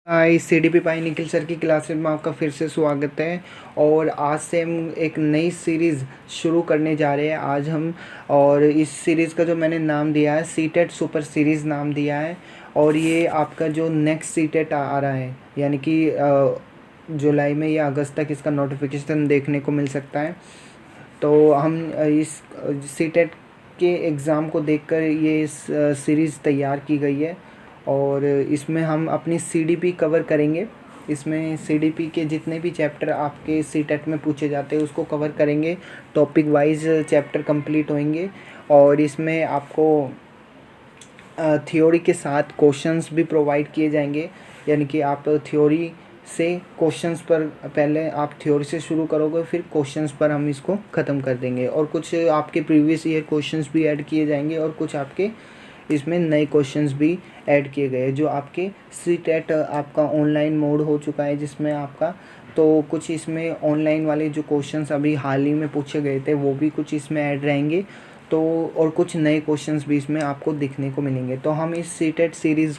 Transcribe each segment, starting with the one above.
हाय CDP पाई Nikhil sir की classes में आपका फिर से स्वागत है। और आज से हम एक नई सीरीज़ शुरू करने जा रहे हैं आज हम। और इस सीरीज़ का जो मैंने नाम दिया है सीटेट सुपर सीरीज़ नाम दिया है। और ये आपका जो नेक्स्ट सीटेट आ रहा है यानी कि जुलाई में या अगस्त तक इसका नोटिफिकेशन देखने को मिल सकता है। तो हम इस सीटेट के एग्ज़ाम को देखकर ये इस सीरीज़ तैयार की गई है। और इसमें हम अपनी सीडीपी कवर करेंगे। इसमें सीडीपी के जितने भी चैप्टर आपके सीटेट में पूछे जाते हैं उसको कवर करेंगे। टॉपिक वाइज चैप्टर कंप्लीट होंगे। और इसमें आपको थ्योरी के साथ क्वेश्चंस भी प्रोवाइड किए जाएंगे। यानी कि आप थ्योरी से क्वेश्चंस पर पहले आप थ्योरी से शुरू करोगे, फिर क्वेश्चंस पर हम इसको ख़त्म कर देंगे। और कुछ आपके प्रीवियस ईयर क्वेश्चंस भी ऐड किए जाएंगे और कुछ आपके इसमें नए क्वेश्चंस भी ऐड किए गए जो आपके सीटेट आपका ऑनलाइन मोड हो चुका है जिसमें आपका तो कुछ इसमें ऑनलाइन वाले जो क्वेश्चंस अभी हाल ही में पूछे गए थे वो भी कुछ इसमें ऐड रहेंगे। तो और कुछ नए क्वेश्चंस भी इसमें आपको दिखने को मिलेंगे। तो हम इस सीटेट सीरीज़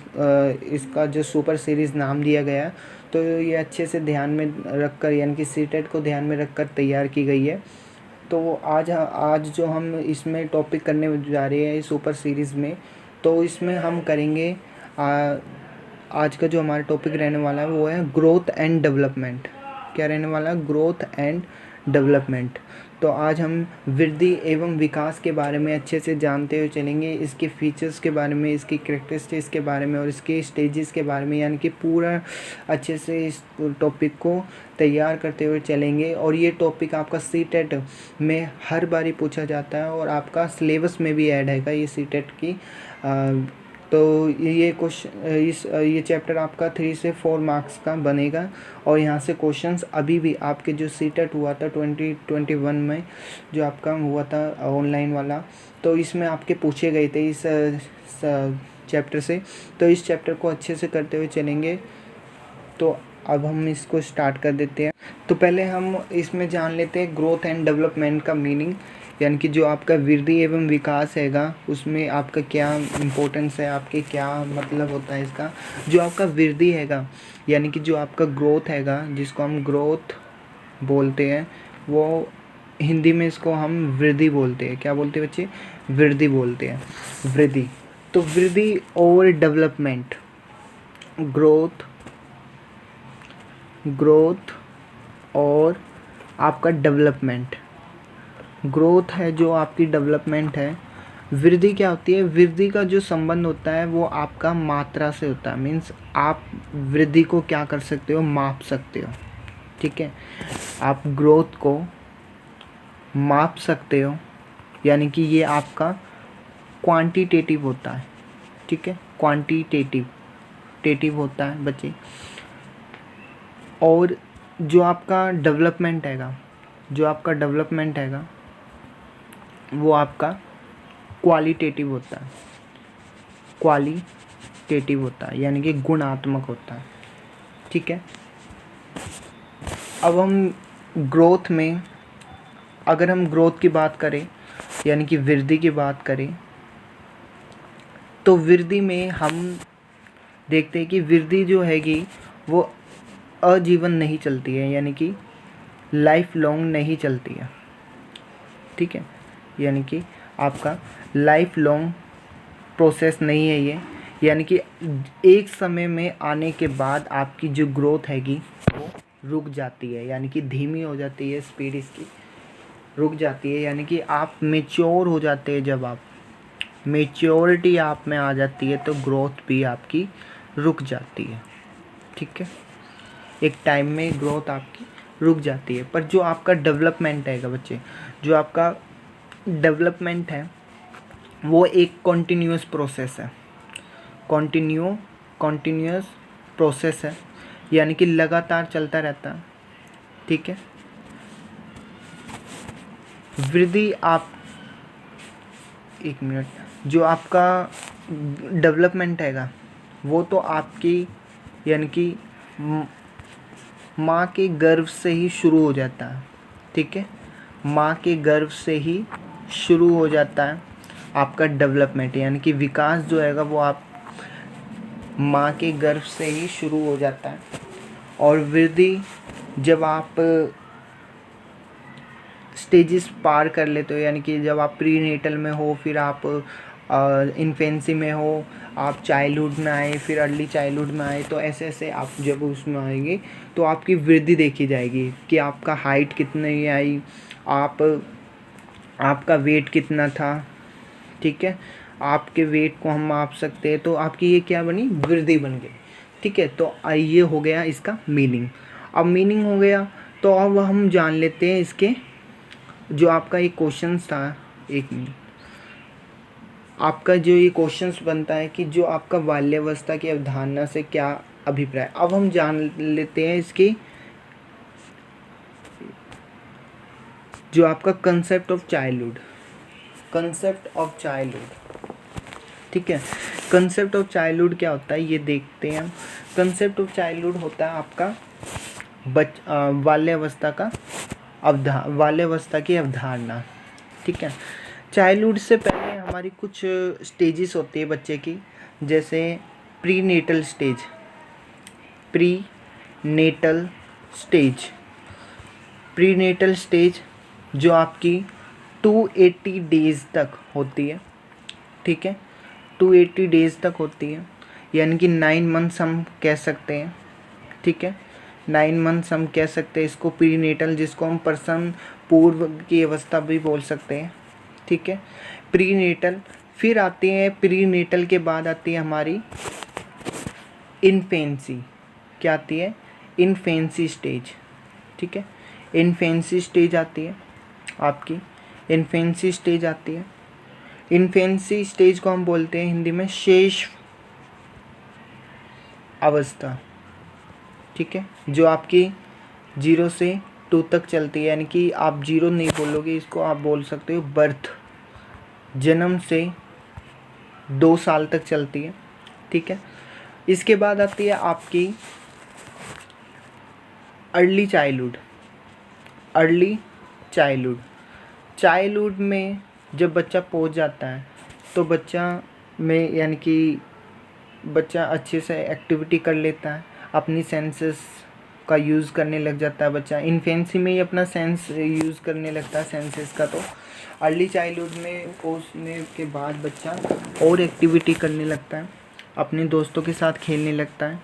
इसका जो सुपर सीरीज़ नाम दिया गया तो ये अच्छे से ध्यान में रखकर यानी कि सीटेट को ध्यान में रखकर तैयार की गई है। तो आज जो हम इसमें टॉपिक करने जा रहे हैं इस सुपर सीरीज़ में, तो इसमें हम करेंगे आज का जो हमारा टॉपिक रहने वाला है वो है ग्रोथ एंड डेवलपमेंट। क्या रहने वाला है? Growth and development. तो आज हम वृद्धि एवं विकास के बारे में अच्छे से जानते हुए चलेंगे, इसके फीचर्स के बारे में, इसकी कैरेक्टरिस्टिक्स के बारे में और इसके स्टेजेस के बारे में, यानी कि पूरा अच्छे से इस टॉपिक को तैयार करते हुए चलेंगे। और ये टॉपिक आपका सीटेट में हर बारी पूछा जाता है और आपका सिलेबस में भी ऐड है ये सीटेट की। तो ये ये चैप्टर आपका 3 से 4 मार्क्स का बनेगा। और यहाँ से क्वेश्चंस अभी भी आपके जो सीटेट हुआ था 2021 में जो आपका हुआ था ऑनलाइन वाला, तो इसमें आपके पूछे गए थे इस चैप्टर से। तो इस चैप्टर को अच्छे से करते हुए चलेंगे। तो अब हम इसको स्टार्ट कर देते हैं। तो पहले हम इसमें जान लेते हैं ग्रोथ एंड डेवलपमेंट का मीनिंग, यानी कि जो आपका वृद्धि एवं विकास हैगा उसमें आपका क्या इम्पोर्टेंस है, आपके क्या मतलब होता है इसका। जो आपका वृद्धि हैगा यानी कि जो आपका ग्रोथ हैगा जिसको हम ग्रोथ बोलते हैं, वो हिंदी में इसको हम वृद्धि बोलते हैं। क्या बोलते हैं बच्चे? वृद्धि बोलते हैं, वृद्धि। तो वृद्धि और डेवलपमेंट, ग्रोथ और आपका डेवलपमेंट। ग्रोथ है जो आपकी, डेवलपमेंट है। वृद्धि क्या होती है? वृद्धि का जो संबंध होता है वो आपका मात्रा से होता है। मीन्स आप वृद्धि को क्या कर सकते हो? माप सकते हो। ठीक है, आप ग्रोथ को माप सकते हो, यानी कि ये आपका क्वांटिटेटिव होता है। ठीक है, क्वांटिटेटिव होता है बच्चे। और जो आपका डेवलपमेंट हैगा वो आपका क्वालिटेटिव होता है, यानी कि गुणात्मक होता है। ठीक है, अब हम ग्रोथ में, अगर हम ग्रोथ की बात करें यानी कि वृद्धि की बात करें, तो वृद्धि में हम देखते हैं कि वृद्धि जो हैगी वो आजीवन नहीं चलती है, यानी कि लाइफ लॉन्ग नहीं चलती है। ठीक है, यानी कि आपका लाइफ लॉन्ग प्रोसेस नहीं है ये, यानी कि एक समय में आने के बाद आपकी जो ग्रोथ हैगी वो रुक जाती है, यानी कि धीमी हो जाती है, स्पीड इसकी रुक जाती है। यानी कि आप मेच्योर हो जाते हैं, जब आप मेच्योरिटी आप में आ जाती है तो ग्रोथ भी आपकी रुक जाती है। ठीक है, एक टाइम में ग्रोथ आपकी रुक जाती है। पर जो आपका डेवलपमेंट हैगा बच्चे, जो आपका डेवलपमेंट है वो एक कॉन्टिन्यूस प्रोसेस है। कॉन्टिन्यूस प्रोसेस है, यानी कि लगातार चलता रहता है। ठीक है, वृद्धि आप, एक मिनट, जो आपका डेवलपमेंट हैगा वो तो आपकी यानी कि माँ के गर्भ से ही शुरू हो जाता है। ठीक है, माँ के गर्भ से ही शुरू हो जाता है आपका डेवलपमेंट, यानी कि विकास जो हैगा वो आप माँ के गर्भ से ही शुरू हो जाता है। और वृद्धि जब आप स्टेजेस पार कर लेते हो, यानी कि जब आप प्रीनेटल में हो, फिर आप इन्फेंसी में हो, आप चाइल्डहुड में आए, फिर अर्ली चाइल्डहुड में आए, तो ऐसे ऐसे आप जब उसमें आएंगे तो आपकी वृद्धि देखी जाएगी कि आपका हाइट कितनी आई, आपका वेट कितना था। ठीक है, आपके वेट को हम माप सकते हैं, तो आपकी ये क्या बनी, वृद्धि बन गई। ठीक है, तो ये हो गया इसका मीनिंग। अब मीनिंग हो गया तो अब हम जान लेते हैं इसके जो आपका एक क्वेश्चन था। एक मिनट, आपका जो ये क्वेश्चंस बनता है कि जो आपका बाल्यावस्था की अवधारणा से क्या अभिप्राय। अब हम जान लेते हैं इसकी जो आपका concept of childhood. Concept of childhood, ठीक है, कंसेप्ट ऑफ चाइल्डहुड क्या होता है ये देखते हैं हम। कंसेप्ट ऑफ चाइल्डहुड होता है आपका बाल्यावस्था की अवधारणा। ठीक है, चाइल्डहुड से पहले हमारी कुछ स्टेजेस होती है बच्चे की, जैसे प्रीनेटल स्टेज। प्रीनेटल स्टेज जो आपकी 280 डेज़ तक होती है। ठीक है, 280 डेज़ तक होती है, यानी कि 9 मंथ्स हम कह सकते हैं। ठीक है, 9 मंथ्स हम कह सकते हैं इसको प्रीनेटल, जिसको हम प्रसव पूर्व की अवस्था भी बोल सकते हैं। ठीक है, प्रीनेटल। फिर आती है प्रीनेटल के बाद आती है हमारी इन्फेंसी। क्या आती है, इन्फेंसी स्टेज। ठीक है, इन्फेंसी स्टेज आती है आपकी, इन्फेंसी स्टेज आती है। इन्फेंसी स्टेज को हम बोलते हैं हिंदी में शेष अवस्था। ठीक है, जो आपकी 0 से 2 तक चलती है, यानी कि आप 0 नहीं बोलोगे इसको, आप बोल सकते हो बर्थ, जन्म से 2 साल तक चलती है। ठीक है, इसके बाद आती है आपकी अर्ली चाइल्डहुड। चाइल्डहुड में जब बच्चा पहुंच जाता है तो बच्चा में यानी कि बच्चा अच्छे से एक्टिविटी कर लेता है, अपनी सेंसेस का यूज़ करने लग जाता है बच्चा। इन्फेंसी में ही अपना सेंस यूज़ करने लगता है, सेंसेस का। तो अर्ली चाइल्डहुड में पहुंचने के बाद बच्चा और एक्टिविटी करने लगता है, अपने दोस्तों के साथ खेलने लगता है।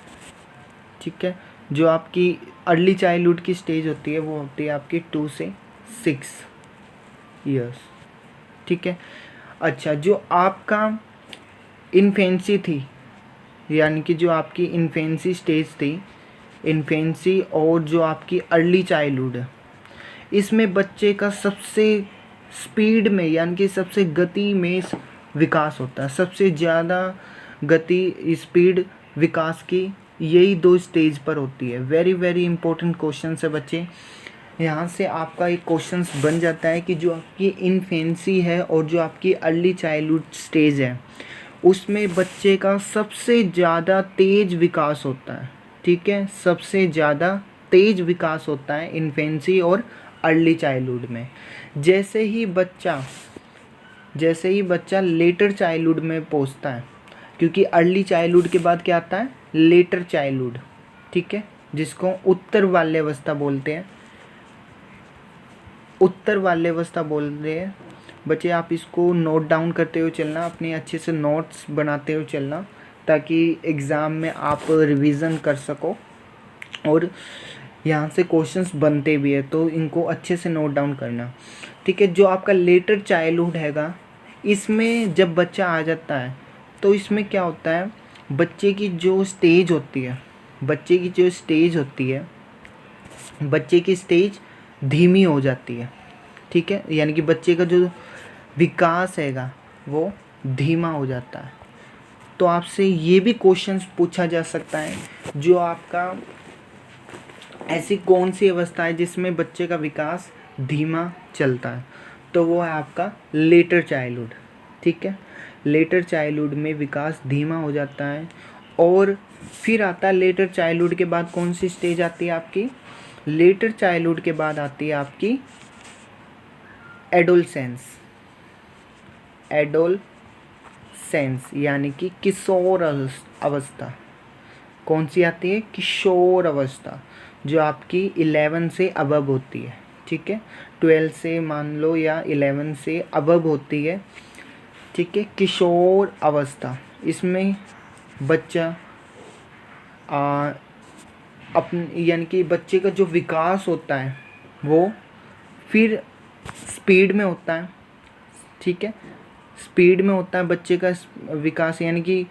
ठीक है, जो आपकी अर्ली चाइल्डहुड की स्टेज होती है वो होती है आपकी 2 से 6 ईयर्स। ठीक है, अच्छा, जो आपका इन्फेंसी थी, यानी कि जो आपकी इन्फेंसी स्टेज थी, इन्फेंसी और जो आपकी अर्ली चाइल्डहुड है, इसमें बच्चे का सबसे स्पीड में यानी कि सबसे गति में विकास होता है। सबसे ज़्यादा गति, स्पीड विकास की यही 2 स्टेज पर होती है। वेरी वेरी इंपॉर्टेंट क्वेश्चन है बच्चे। यहाँ से आपका एक क्वेश्चन बन जाता है कि जो आपकी इन्फेंसी है और जो आपकी अर्ली चाइल्डहुड स्टेज है, उसमें बच्चे का सबसे ज़्यादा तेज़ विकास होता है। ठीक है, सबसे ज़्यादा तेज़ विकास होता है इन्फेंसी और अर्ली चाइल्डहुड में। जैसे ही बच्चा लेटर चाइल्डहुड में पहुंचता है, क्योंकि अर्ली चाइल्डहुड के बाद क्या आता है, लेटर चाइल्डहुड। ठीक है, जिसको उत्तर बाल्यावस्था बोलते हैं, बच्चे आप इसको नोट डाउन करते हुए चलना, अपने अच्छे से नोट्स बनाते हुए चलना, ताकि एग्ज़ाम में आप रिवीजन कर सको। और यहाँ से क्वेश्चंस बनते भी है तो इनको अच्छे से नोट डाउन करना। ठीक है, जो आपका लेटर चाइल्डहुड हैगा, इसमें जब बच्चा आ जाता है तो इसमें क्या होता है, बच्चे की स्टेज धीमी हो जाती है। ठीक है, यानी कि बच्चे का जो विकास हैगा वो धीमा हो जाता है। तो आपसे ये भी क्वेश्चंस पूछा जा सकता है, जो आपका ऐसी कौन सी अवस्था है जिसमें बच्चे का विकास धीमा चलता है, तो वो है आपका लेटर चाइल्डहुड। ठीक है, लेटर चाइल्डहुड में विकास धीमा हो जाता है। और फिर आता है लेटर चाइल्डहुड के बाद कौन सी स्टेज आती है आपकी, लेटर चाइल्डहुड के बाद आती है आपकी एडोलसेंस, यानी कि किशोर अवस्था। कौन सी आती है? किशोर अवस्था, जो आपकी 11 से अबव होती है, ठीक है, 12 से मान लो या 11 से अबव होती है, ठीक है, किशोर अवस्था। इसमें बच्चा अपने यानी कि बच्चे का जो विकास होता है वो फिर स्पीड में होता है, ठीक है, स्पीड में होता है बच्चे का विकास, यानी कि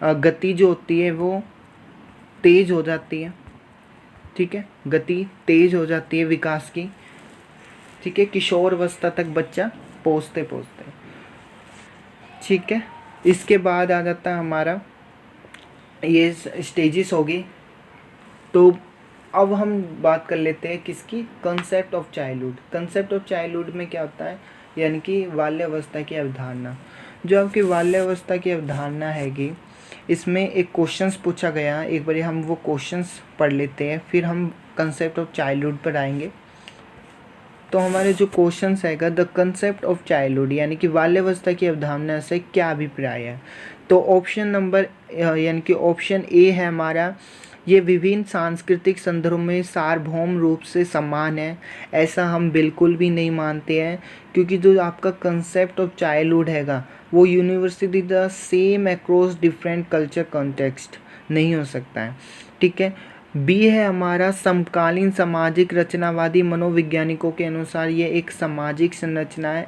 गति जो होती है वो तेज हो जाती है, ठीक है, गति तेज हो जाती है विकास की, ठीक है, किशोर अवस्था तक बच्चा पहुँचते पहुँचते, ठीक है। इसके बाद आ जाता है हमारा, ये स्टेजेस होगी। तो अब हम बात कर लेते हैं किसकी? Concept of childhood. Concept of childhood में क्या होता है? यानी कि बाल्यावस्था की अवधारणा। जो आपकी बाल्यावस्था की अवधारणा हैगी, इसमें एक क्वेश्चंस पूछा गया, एक बार हम वो क्वेश्चंस पढ़ लेते हैं, फिर हम कंसेप्ट ऑफ चाइल्डहुड पर आएंगे। तो हमारे जो क्वेश्चंस हैगा, द कंसेप्ट ऑफ चाइल्डहुड यानी कि बाल्यावस्था की अवधारणा से क्या अभिप्राय है? तो ऑप्शन नंबर यानी कि ऑप्शन ए है हमारा, ये विभिन्न सांस्कृतिक संदर्भों में सार्वभौम रूप से समान है। ऐसा हम बिल्कुल भी नहीं मानते हैं, क्योंकि जो आपका कंसेप्ट ऑफ चाइल्डहुड हैगा वो university the same across different culture context नहीं हो सकता है, ठीक है। बी है हमारा, समकालीन सामाजिक रचनावादी मनोवैज्ञानिकों के अनुसार ये एक सामाजिक संरचना है।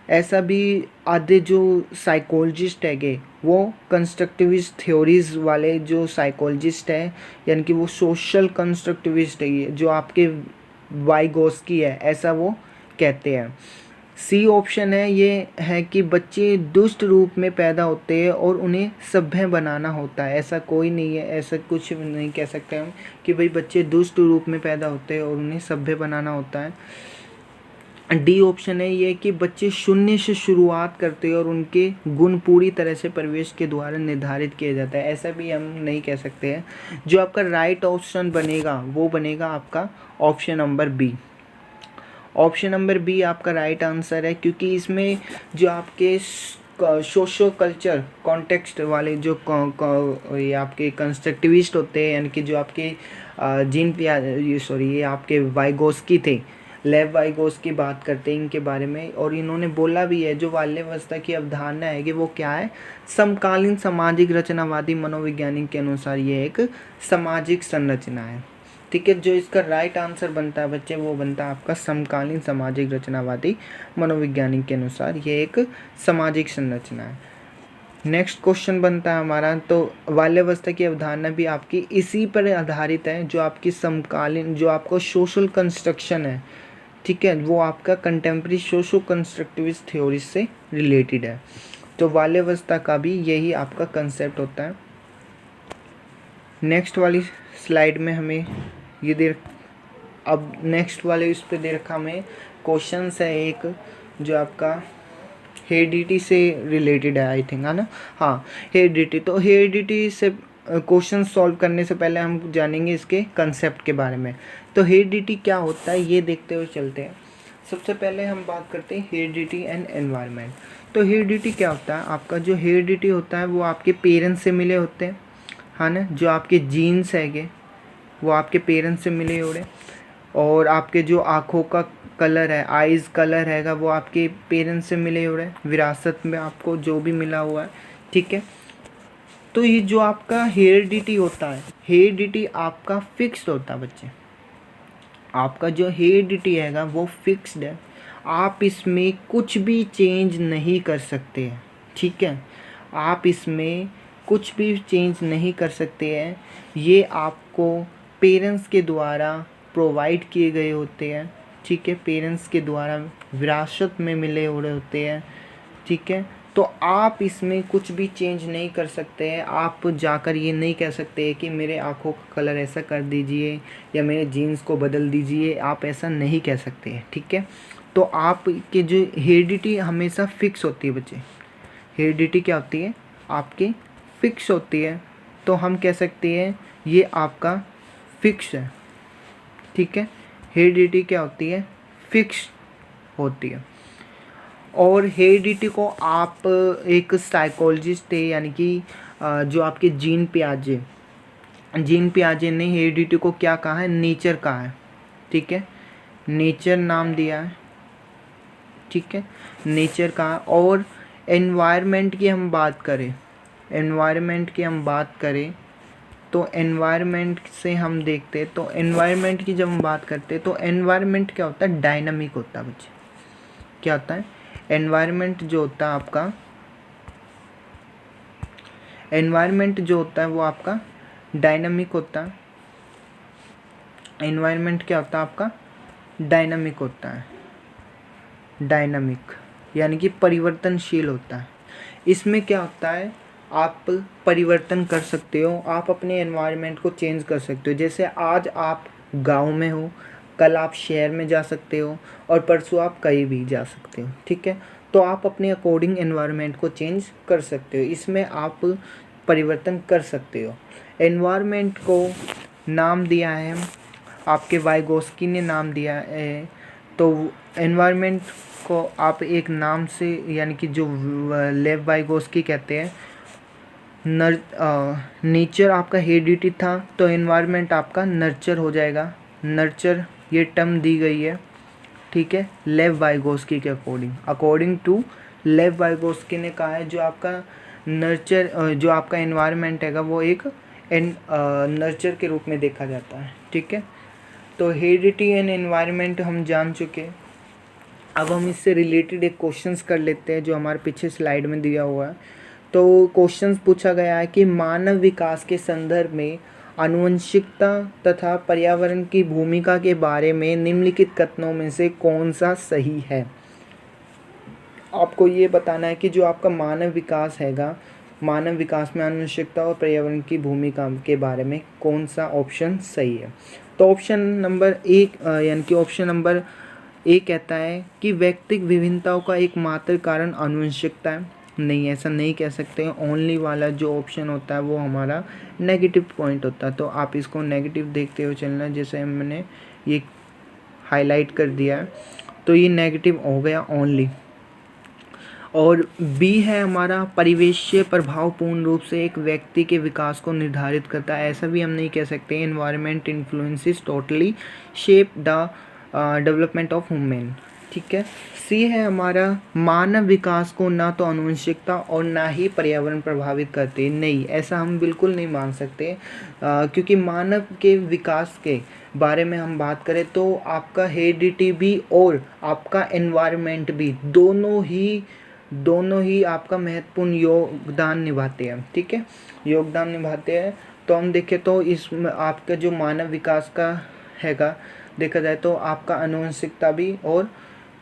ऐसा भी आधे जो साइकोलॉजिस्ट हैगे वो कंस्ट्रक्टिविस्ट थ्योरीज वाले जो साइकोलॉजिस्ट है, यानी कि वो सोशल कंस्ट्रक्टिविस्ट है, जो आपके वाइगोस्की है, ऐसा वो कहते हैं। सी ऑप्शन है, ये है कि बच्चे दुष्ट रूप में पैदा होते हैं और उन्हें सभ्य बनाना होता है। ऐसा कोई नहीं है, ऐसा कुछ नहीं कह सकते हम कि भाई बच्चे दुष्ट रूप में पैदा होते हैं और उन्हें सभ्य बनाना होता है। डी ऑप्शन है ये कि बच्चे शून्य से शुरुआत करते हैं और उनके गुण पूरी तरह से परिवेश के द्वारा निर्धारित किया जाता है। ऐसा भी हम नहीं कह सकते हैं। जो आपका राइट ऑप्शन बनेगा वो बनेगा आपका option number B. Option number B आपका राइट आंसर है, क्योंकि इसमें जो आपके सोशो कल्चर कॉन्टेक्स्ट वाले जो ये आपके कंस्ट्रक्टिविस्ट होते हैं, यानी कि जो आपके ये आपके वाइगोस्की थे, लेव वाइगोस की बात करते हैं इनके बारे में, और इन्होंने बोला भी है जो बाल्यावस्था की अवधारणा है कि वो क्या है? समकालीन सामाजिक रचनावादी मनोवैज्ञानिक के अनुसार ये एक सामाजिक संरचना है, ठीक है। जो इसका राइट आंसर बनता है बच्चे वो बनता है आपका समकालीन सामाजिक रचनावादी मनोवैज्ञानिक के अनुसार ये एक सामाजिक संरचना है। नेक्स्ट क्वेश्चन बनता है हमारा, तो बाल्यावस्था की अवधारणा भी आपकी इसी पर आधारित है, जो आपकी समकालीन जो आपको सोशल कंस्ट्रक्शन है, ठीक है, वो आपका कंटेम्प्रेरी सोशो कंस्ट्रक्टिविस्ट थ्योरी से रिलेटेड है। तो बाल्यावस्था का भी यही आपका कंसेप्ट होता है। नेक्स्ट वाली स्लाइड में हमें ये अब नेक्स्ट वाले इस पे दे रखा हमें क्वेश्चंस है एक, जो आपका हेरिडिटी से रिलेटेड है, आई थिंक, है ना। हाँ, हेरिडिटी। तो हेरिडिटी से क्वेश्चन सॉल्व करने से पहले हम जानेंगे इसके कंसेप्ट के बारे में। तो हेरिडिटी क्या होता है ये देखते हुए चलते हैं। सबसे पहले हम बात करते हैं हेरिडिटी एंड एनवायरनमेंट। तो हेरिडिटी क्या होता है? आपका जो हेरिडिटी होता है वो आपके पेरेंट्स से मिले होते हैं, हाँ ना। जो आपके जीन्स हैगे वो आपके पेरेंट्स से मिले हो रहे, और आपके जो आँखों का कलर है, आइज़ कलर हैगा, वो आपके पेरेंट्स से मिले हो रहे हैं, विरासत में आपको जो भी मिला हुआ है, ठीक है। तो ये जो आपका हेरिडिटी होता है, हेरिडिटी आपका फिक्स्ड होता है बच्चे। आपका जो हेरिडिटी हैगा वो फिक्स्ड है, आप इसमें कुछ भी चेंज नहीं कर सकते हैं, ठीक है। आप इसमें कुछ भी चेंज नहीं कर सकते हैं। ये आपको पेरेंट्स के द्वारा प्रोवाइड किए गए होते हैं, ठीक है, पेरेंट्स के द्वारा विरासत में मिले हो रहे होते हैं, ठीक है। तो आप इसमें कुछ भी चेंज नहीं कर सकते हैं। आप जाकर ये नहीं कह सकते हैं कि मेरे आँखों का कलर ऐसा कर दीजिए या मेरे जीन्स को बदल दीजिए, आप ऐसा नहीं कह सकते हैं, ठीक है। तो आपके जो हेरिडिटी हमेशा फिक्स होती है बच्चे। हेरिडिटी क्या होती है? आपकी फिक्स होती है। तो हम कह सकते हैं ये आपका फिक्स है, ठीक है। हेरिडिटी क्या होती है? फिक्स होती है। और हेरिडिटी को आप एक साइकोलॉजिस्ट थे, यानी कि जो आपके जीन पियाजे ने हेरिडिटी को क्या कहा है, नेचर कहा है, ठीक है, नेचर नाम दिया है, ठीक है, नेचर कहा। और एनवायरनमेंट की हम बात करें, तो एनवायरनमेंट से हम देखते हैं, तो एनवायरनमेंट की जब हम बात करते हैं तो एनवायरनमेंट क्या होता है, डायनामिक होता है बच्चे। क्या होता है, एनवायरनमेंट जो होता है आपका, एनवायरनमेंट जो होता है वो आपका डायनामिक होता है। एनवायरनमेंट क्या होता है आपका, डायनामिक होता है, डायनामिक यानी कि परिवर्तनशील होता है। इसमें क्या होता है, आप परिवर्तन कर सकते हो, आप अपने एनवायरनमेंट को चेंज कर सकते हो। जैसे आज आप गांव में हो, कल आप शहर में जा सकते हो, और परसों आप कहीं भी जा सकते हो, ठीक है। तो आप अपने अकॉर्डिंग एनवायरनमेंट को चेंज कर सकते हो, इसमें आप परिवर्तन कर सकते हो। एनवायरनमेंट को नाम दिया है आपके वाइगोस्की ने नाम दिया है। तो एनवायरनमेंट को आप एक नाम से, यानी कि जो लेव वाइगोस्की कहते हैं, नेचर आपका हेरिडिटी था, तो एनवायरनमेंट आपका नर्चर हो जाएगा। नर्चर ये टर्म दी गई है, ठीक है, लेव वाइगोस्की के अकॉर्डिंग टू लेव वाइगोस्की ने कहा है जो आपका नर्चर, जो आपका एनवायरनमेंट हैगा वो एक नर्चर के रूप में देखा जाता है, ठीक है। तो हेरिडिटी एंड एनवायरनमेंट हम जान चुके। अब हम इससे रिलेटेड एक क्वेश्चंस कर लेते हैं जो हमारे पीछे स्लाइड में दिया हुआ है। तो क्वेश्चंस पूछा गया है कि मानव विकास के संदर्भ में आनुवंशिकता तथा पर्यावरण की भूमिका के बारे में निम्नलिखित कथनों में से कौन सा सही है। आपको ये बताना है कि जो आपका मानव विकास हैगा, मानव विकास में आनुवंशिकता और पर्यावरण की भूमिका के बारे में कौन सा ऑप्शन सही है। तो ऑप्शन नंबर 1 यानी कि ऑप्शन नंबर ए कहता है कि व्यक्तिगत विभिन्नताओं का एकमात्र कारण आनुवंशिकता है। नहीं, ऐसा नहीं कह सकते। ओनली वाला जो ऑप्शन होता है वो हमारा नेगेटिव पॉइंट होता है, तो आप इसको नेगेटिव देखते हुए चलना, जैसे मैंने ये हाईलाइट कर दिया है, तो ये नेगेटिव हो गया ओनली। और बी है हमारा, परिवेशीय प्रभाव पूर्ण रूप से एक व्यक्ति के विकास को निर्धारित करता है। ऐसा भी हम नहीं कह सकते, environment influences totally shape the development of human, ठीक है। सी है हमारा, मानव विकास को ना तो आनुवंशिकता और ना ही पर्यावरण प्रभावित करते। नहीं, ऐसा हम बिल्कुल नहीं मान सकते, क्योंकि मानव के विकास के बारे में हम बात करें तो आपका हेरिडिटी भी और आपका एनवायरनमेंट भी दोनों ही आपका महत्वपूर्ण योगदान निभाते हैं, ठीक है, योगदान निभाते हैं। तो हम देखें तो इसमें आपका जो मानव विकास का हैगा, देखा जाए तो आपका आनुवंशिकता भी और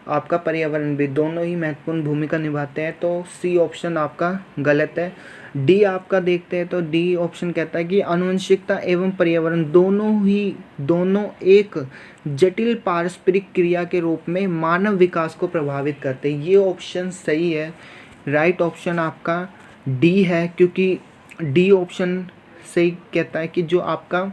आपका पर्यावरण भी दोनों ही महत्वपूर्ण भूमिका निभाते हैं। तो सी ऑप्शन आपका गलत है। डी आपका देखते हैं तो डी ऑप्शन कहता है कि आनुवंशिकता एवं पर्यावरण दोनों एक जटिल पारस्परिक क्रिया के रूप में मानव विकास को प्रभावित करते हैं। ये ऑप्शन सही है, राइट ऑप्शन आपका डी है, क्योंकि डी ऑप्शन सही कहता है कि जो आपका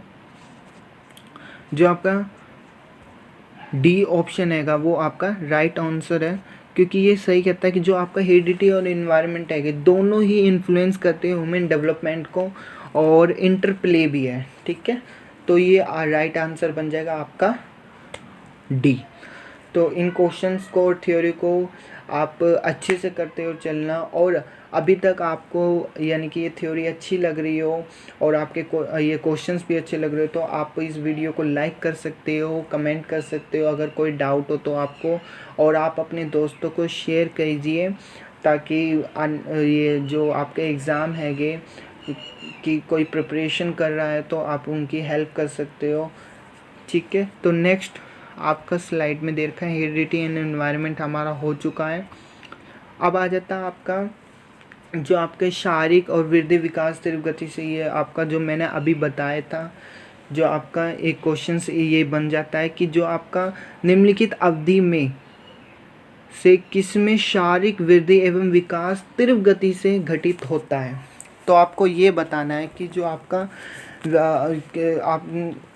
डी ऑप्शन हैगा वो आपका राइट आंसर है, क्योंकि ये सही कहता है कि जो आपका हेरिडिटी और एनवायरनमेंट है दोनों ही इन्फ्लुएंस करते हैं ह्यूमन डेवलपमेंट को, और इंटरप्ले भी है, ठीक है। तो ये राइट आंसर बन जाएगा आपका डी। तो इन क्वेश्चंस को और थ्योरी को आप अच्छे से करते हो चलना, और अभी तक आपको यानी कि ये थ्योरी अच्छी लग रही हो और आपके ये क्वेश्चंस भी अच्छे लग रहे हो, तो आप इस वीडियो को लाइक कर सकते हो, कमेंट कर सकते हो अगर कोई डाउट हो तो आपको, और आप अपने दोस्तों को शेयर कीजिए ताकि ये जो आपके एग्ज़ाम हैगे कि कोई प्रिपरेशन कर रहा है तो आप उनकी हेल्प कर सकते हो, ठीक है। तो नेक्स्ट आपका स्लाइड में दे रखा है हेरिडिटी एंड एनवायरनमेंट हमारा हो चुका है। अब आ जाता है आपका जो आपके शारीरिक और वृद्धि विकास तीव्र गति से, ये आपका जो मैंने अभी बताया था, जो आपका एक क्वेश्चन से ये बन जाता है कि जो आपका निम्नलिखित अवधि में से किसमें शारीरिक वृद्धि एवं विकास तीव्र गति से घटित होता है। तो आपको ये बताना है कि जो आपका आप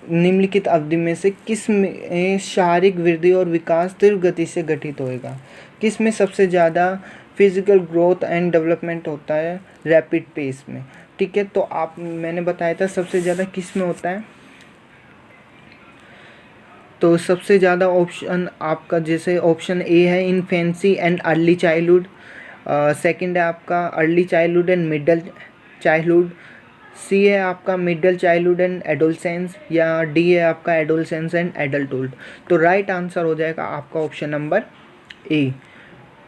निम्नलिखित अवधि में से किस में शारीरिक वृद्धि और विकास तीव्र गति से घटित होएगा, किस में सबसे ज़्यादा फिजिकल ग्रोथ एंड डेवलपमेंट होता है रैपिड पेस में। ठीक है। तो आप मैंने बताया था सबसे ज़्यादा किस में होता है, तो सबसे ज़्यादा ऑप्शन आपका जैसे ऑप्शन ए है infancy and early childhood, second है आपका early childhood and middle childhood, सी है आपका मिडल चाइल्डहुड एंड एडोलसेंस, या डी है आपका एडोलसेंस एंड एडल्टहुड। तो राइट आंसर हो जाएगा आपका option number A.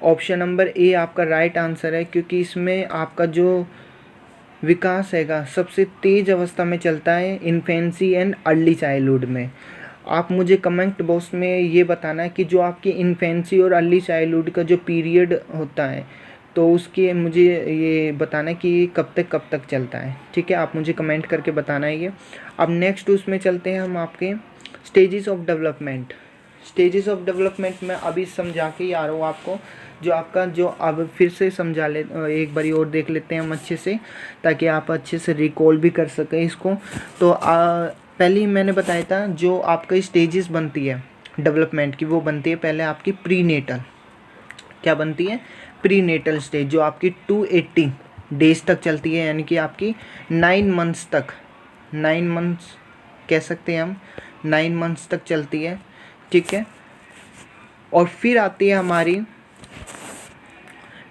Option number ए आपका राइट आंसर है, क्योंकि इसमें आपका जो विकास हैगा सबसे तेज अवस्था में चलता है इन्फेंसी एंड अर्ली चाइल्डहुड में। आप मुझे कमेंट बॉक्स में ये बताना है कि जो आपकी इन्फेंसी और अर्ली चाइल्डहुड का जो पीरियड होता है, तो उसके मुझे ये बताना है कि कब तक चलता है, ठीक है। आप मुझे कमेंट करके बताना है ये। अब नेक्स्ट उसमें चलते हैं हम आपके stages of development. Stages of development में अभी समझा के ही आ रहा हूँ आपको, जो आपका जो अब फिर से समझा ले, एक बारी और देख लेते हैं हम अच्छे से, ताकि आप अच्छे से रिकॉल भी कर सकें इसको। तो पहले ही मैंने बताया था जो आपका स्टेजेस बनती है डेवलपमेंट की, वो बनती है पहले आपकी प्रीनेटल। क्या बनती है? प्रीनेटल स्टेज, जो आपकी 280 डेज तक चलती है, यानी कि आपकी 9 मंथ्स तक, 9 मंथ्स कह सकते हैं हम, 9 मंथ्स तक चलती है, ठीक है। और फिर आती है हमारी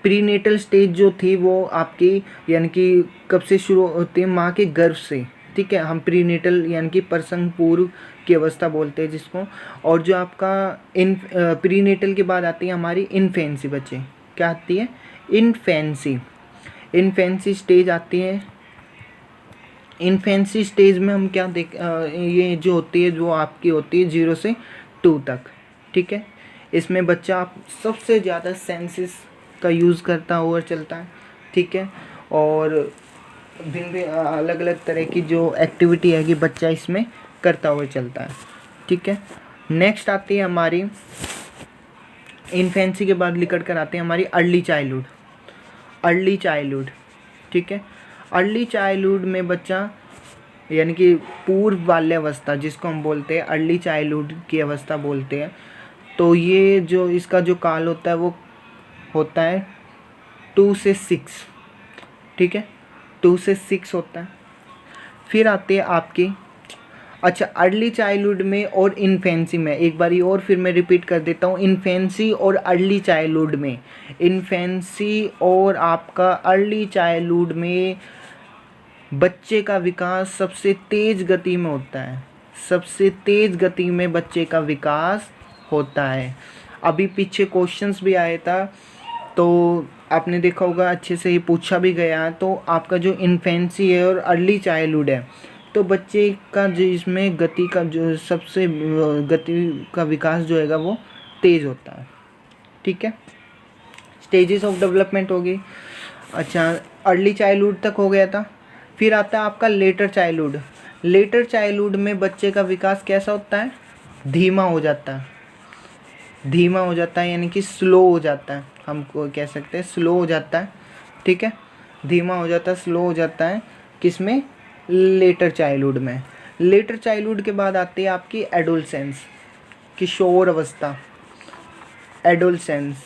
प्रीनेटल स्टेज, जो थी वो आपकी यानी कि कब से शुरू होती है? माँ के गर्भ से, ठीक है। हम प्रीनेटल यानी कि प्रसव पूर्व की अवस्था बोलते हैं जिसको। और जो आपका प्रीनेटल के बाद आती है हमारी इन्फेंसी। बच्चे क्या आती है? इन्फेंसी। इन्फेंसी स्टेज आती है। इन्फेंसी स्टेज में हम क्या ये जो होती है, जो आपकी होती है 0 से 2 तक, ठीक है। इसमें बच्चा आप सबसे ज़्यादा सेंसेस का यूज़ करता हुआ चलता है, ठीक है। और भिन्न अलग अलग तरह की जो एक्टिविटी है कि बच्चा इसमें करता हुआ चलता है, ठीक है। नेक्स्ट आती है हमारी इन्फेंसी के बाद लिखट कर आते हैं हमारी अर्ली चाइल्डहुड। अर्ली चाइल्डहुड, ठीक है। अर्ली चाइल्डहुड में बच्चा यानी कि पूर्व बाल्यावस्था जिसको हम बोलते हैं, अर्ली चाइल्डहुड की अवस्था बोलते हैं। तो ये जो इसका जो काल होता है वो होता है 2 से 6, ठीक है। 2 से 6 होता है। फिर आती है आपकी अच्छा अर्ली चाइल्डहुड में और इन्फेंसी में, एक बारी और फिर मैं रिपीट कर देता हूँ, इन्फेंसी और अर्ली चाइल्डहुड में, इन्फेंसी और आपका अर्ली चाइल्डहुड में बच्चे का विकास सबसे तेज़ गति में होता है। सबसे तेज़ गति में बच्चे का विकास होता है। अभी पीछे क्वेश्चंस भी आया था, तो आपने देखा होगा अच्छे से ये पूछा भी गया है। तो आपका जो इन्फेंसी है और अर्ली चाइल्डहुड है, तो बच्चे का जो इसमें गति का जो सबसे गति का विकास जो हैगा वो तेज़ होता है, ठीक है। स्टेजेस ऑफ डेवलपमेंट होगी। अच्छा अर्ली चाइल्डहुड तक हो गया था। फिर आता है आपका लेटर चाइल्डहुड। लेटर चाइल्डहुड में बच्चे का विकास कैसा होता है? धीमा हो जाता है। धीमा हो जाता है यानी कि स्लो हो जाता है, हमको कह सकते हैं स्लो हो जाता है, ठीक है। धीमा हो जाता है, स्लो हो जाता है, किसमें? लेटर चाइल्डहुड में। लेटर चाइल्डहुड के बाद आती है आपकी एडोलसेंस, किशोर अवस्था, एडोलसेंस,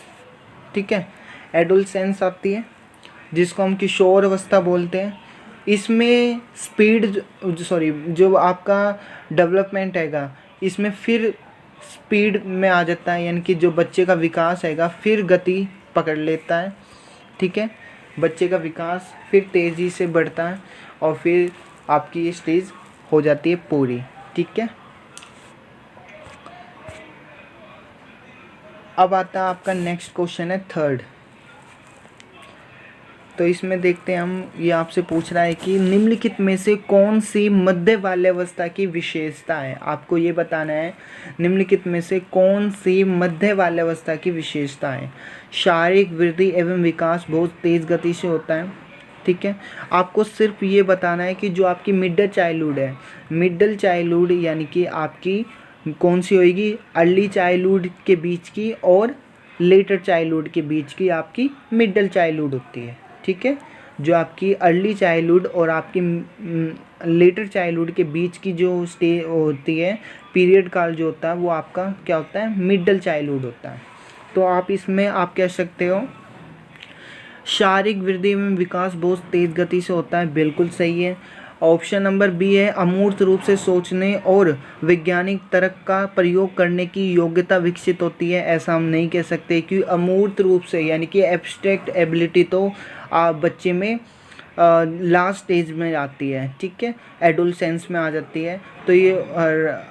ठीक है। एडोलसेंस आती है जिसको हम किशोर अवस्था बोलते हैं। इसमें स्पीड जो आपका डेवलपमेंट हैगा, इसमें फिर स्पीड में आ जाता है, यानी कि जो बच्चे का विकास हैगा फिर गति पकड़ लेता है, ठीक है। बच्चे का विकास फिर तेज़ी से बढ़ता है और फिर आपकी ये स्टेज हो जाती है पूरी, ठीक है। अब आता है आपका नेक्स्ट क्वेश्चन है 3rd। तो इसमें देखते हैं हम, ये आपसे पूछ रहा है कि निम्नलिखित में से कौन सी मध्य बाल्यावस्था की विशेषता है। आपको ये बताना है निम्नलिखित में से कौन सी मध्य बाल्यावस्था की विशेषता है। शारीरिक वृद्धि एवं विकास बहुत तेज़ गति से होता है, ठीक है। आपको सिर्फ ये बताना है कि जो आपकी मिडल चाइल्डहुड है, मिडल चाइल्डहुड यानी कि आपकी कौन सी होएगी? अर्ली चाइल्डहुड के बीच की और लेटर चाइल्डहुड के बीच की आपकी मिडल चाइल्डहुड होती है, ठीक है। जो आपकी अर्ली चाइल्डहुड और आपकी लेटर चाइल्डहुड के बीच की जो स्टेज होती है, पीरियड काल जो होता है, वो आपका क्या होता है? मिडल चाइल्डहुड होता है। तो आप इसमें आप कह सकते हो शारीरिक वृद्धि में विकास बहुत तेज गति से होता है, बिल्कुल सही है। ऑप्शन नंबर बी है अमूर्त रूप से सोचने और वैज्ञानिक तर्क का प्रयोग करने की योग्यता विकसित होती है। ऐसा हम नहीं कह सकते, क्योंकि अमूर्त रूप से यानी कि एब्स्ट्रैक्ट एबिलिटी तो बच्चे में लास्ट स्टेज में आती है, ठीक है, एडोलसेंस में आ जाती है। तो ये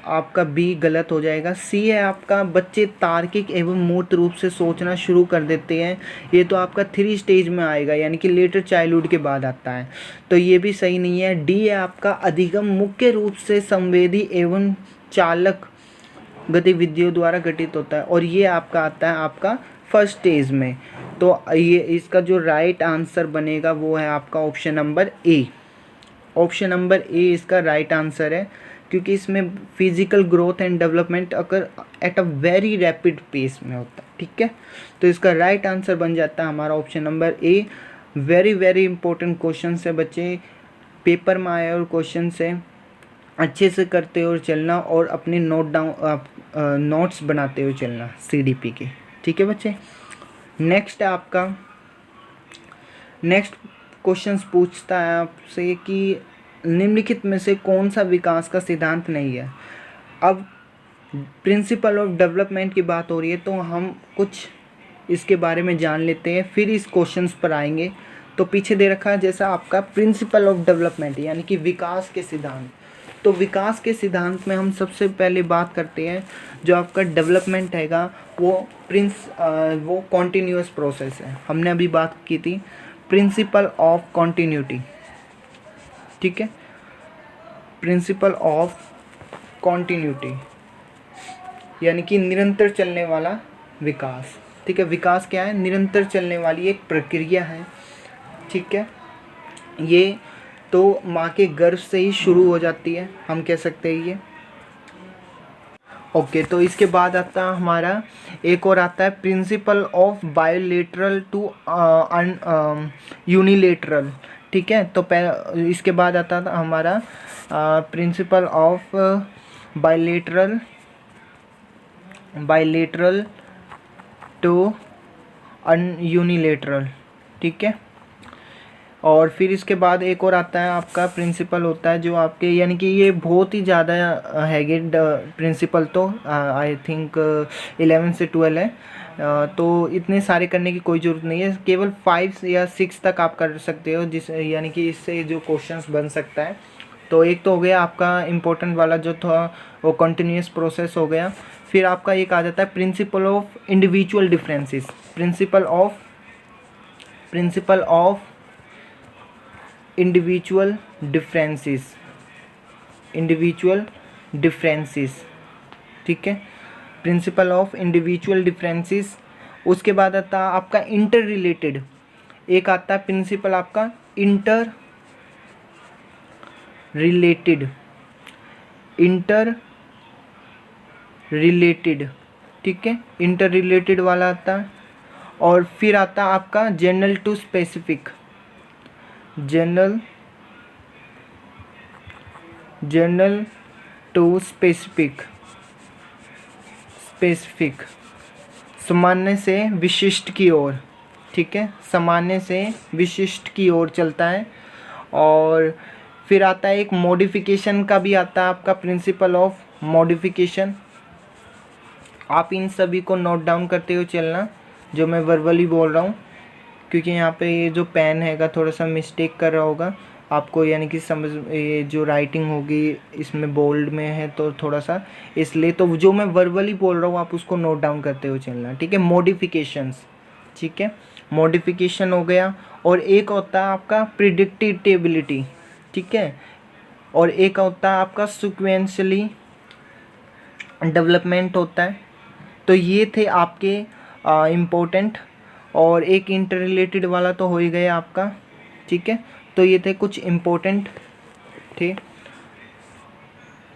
आपका बी गलत हो जाएगा। सी है आपका बच्चे तार्किक एवं मूर्त रूप से सोचना शुरू कर देते हैं। ये तो आपका 3 स्टेज में आएगा, यानी कि लेटर चाइल्डहुड के बाद आता है, तो ये भी सही नहीं है। डी है आपका अधिगम मुख्य रूप से संवेदी एवं चालक गतिविधियों द्वारा घटित होता है, और ये आपका आता है आपका फर्स्ट स्टेज में। तो ये इसका जो राइट आंसर बनेगा वो है आपका option number A. Option number A इसका राइट आंसर है, क्योंकि इसमें फिजिकल ग्रोथ एंड डेवलपमेंट अगर at a very rapid pace में होता है, ठीक है। तो इसका राइट आंसर बन जाता है हमारा ऑप्शन नंबर ए। वेरी वेरी इंपॉर्टेंट क्वेश्चन है बच्चे, पेपर में आए और क्वेश्चन से अच्छे से करते हुए चलना और अपने नोट्स बनाते हुए चलना CDP के, ठीक है बच्चे। नेक्स्ट है आपका, नेक्स्ट क्वेश्चंस पूछता है आपसे कि निम्नलिखित में से कौन सा विकास का सिद्धांत नहीं है। अब प्रिंसिपल ऑफ डेवलपमेंट की बात हो रही है, तो हम कुछ इसके बारे में जान लेते हैं, फिर इस क्वेश्चंस पर आएंगे। तो पीछे दे रखा है जैसा आपका प्रिंसिपल ऑफ डेवलपमेंट, यानी कि विकास के सिद्धांत। तो विकास के सिद्धांत में हम सबसे पहले बात करते हैं, जो आपका डेवलपमेंट हैगा वो कॉन्टीन्यूअस प्रोसेस है। हमने अभी बात की थी प्रिंसिपल ऑफ कॉन्टीन्यूटी, ठीक है, प्रिंसिपल ऑफ कॉन्टीन्यूटी यानी कि निरंतर चलने वाला विकास, ठीक है। विकास क्या है? निरंतर चलने वाली एक प्रक्रिया है, ठीक है। ये तो माँ के गर्भ से ही शुरू हो जाती है, हम कह सकते हैं ये। ओके, तो इसके बाद आता है हमारा एक और आता है principle of bilateral to unilateral, ठीक है। तो इसके बाद आता था हमारा principle of bilateral to unilateral, ठीक है। और फिर इसके बाद एक और आता है आपका प्रिंसिपल होता है जो आपके, यानी कि ये बहुत ही ज़्यादा हैगे प्रिंसिपल, तो आई थिंक 11 से 12 है। तो इतने सारे करने की कोई ज़रूरत नहीं है, केवल 5 या 6 तक आप कर सकते हो, जिस यानी कि इससे जो क्वेश्चंस बन सकता है। तो एक तो हो गया आपका इम्पोर्टेंट वाला जो था वो कंटिन्यूस प्रोसेस हो गया। फिर आपका एक आ जाता है principle of individual differences, principle of individual differences, ठीक है, प्रिंसिपल ऑफ इंडिविजुअल डिफरेंसेस। उसके बाद आता है आपका इंटर रिलेटेड, एक आता है प्रिंसिपल आपका इंटर रिलेटेड, ठीक है, इंटर रिलेटेड वाला आता है। और फिर आता है आपका general to specific, general to specific, सामान्य से विशिष्ट की ओर, ठीक है, सामान्य से विशिष्ट की ओर चलता है। और फिर आता है एक मॉडिफिकेशन का भी आता है आपका प्रिंसिपल ऑफ मॉडिफिकेशन। आप इन सभी को नोट डाउन करते हुए चलना जो मैं वर्बली बोल रहा हूँ, क्योंकि यहाँ पे ये जो पेन हैगा थोड़ा सा मिस्टेक कर रहा होगा आपको, यानी कि समझ, ये जो राइटिंग होगी इसमें बोल्ड में है तो थोड़ा सा इसलिए, तो जो मैं वर्बली बोल रहा हूँ आप उसको नोट डाउन करते हुए चलना, ठीक है। मॉडिफिकेशंस, ठीक है, मॉडिफिकेशन हो गया। और एक होता है आपका प्रिडिक्टेबिलिटी, ठीक है, और एक होता है आपका सीक्वेंशियली डेवलपमेंट होता है। तो ये थे आपके इम्पोर्टेंट, और एक इंटर रिलेटेड वाला तो हो ही गया आपका, ठीक है। तो ये थे कुछ इम्पोर्टेंट थे।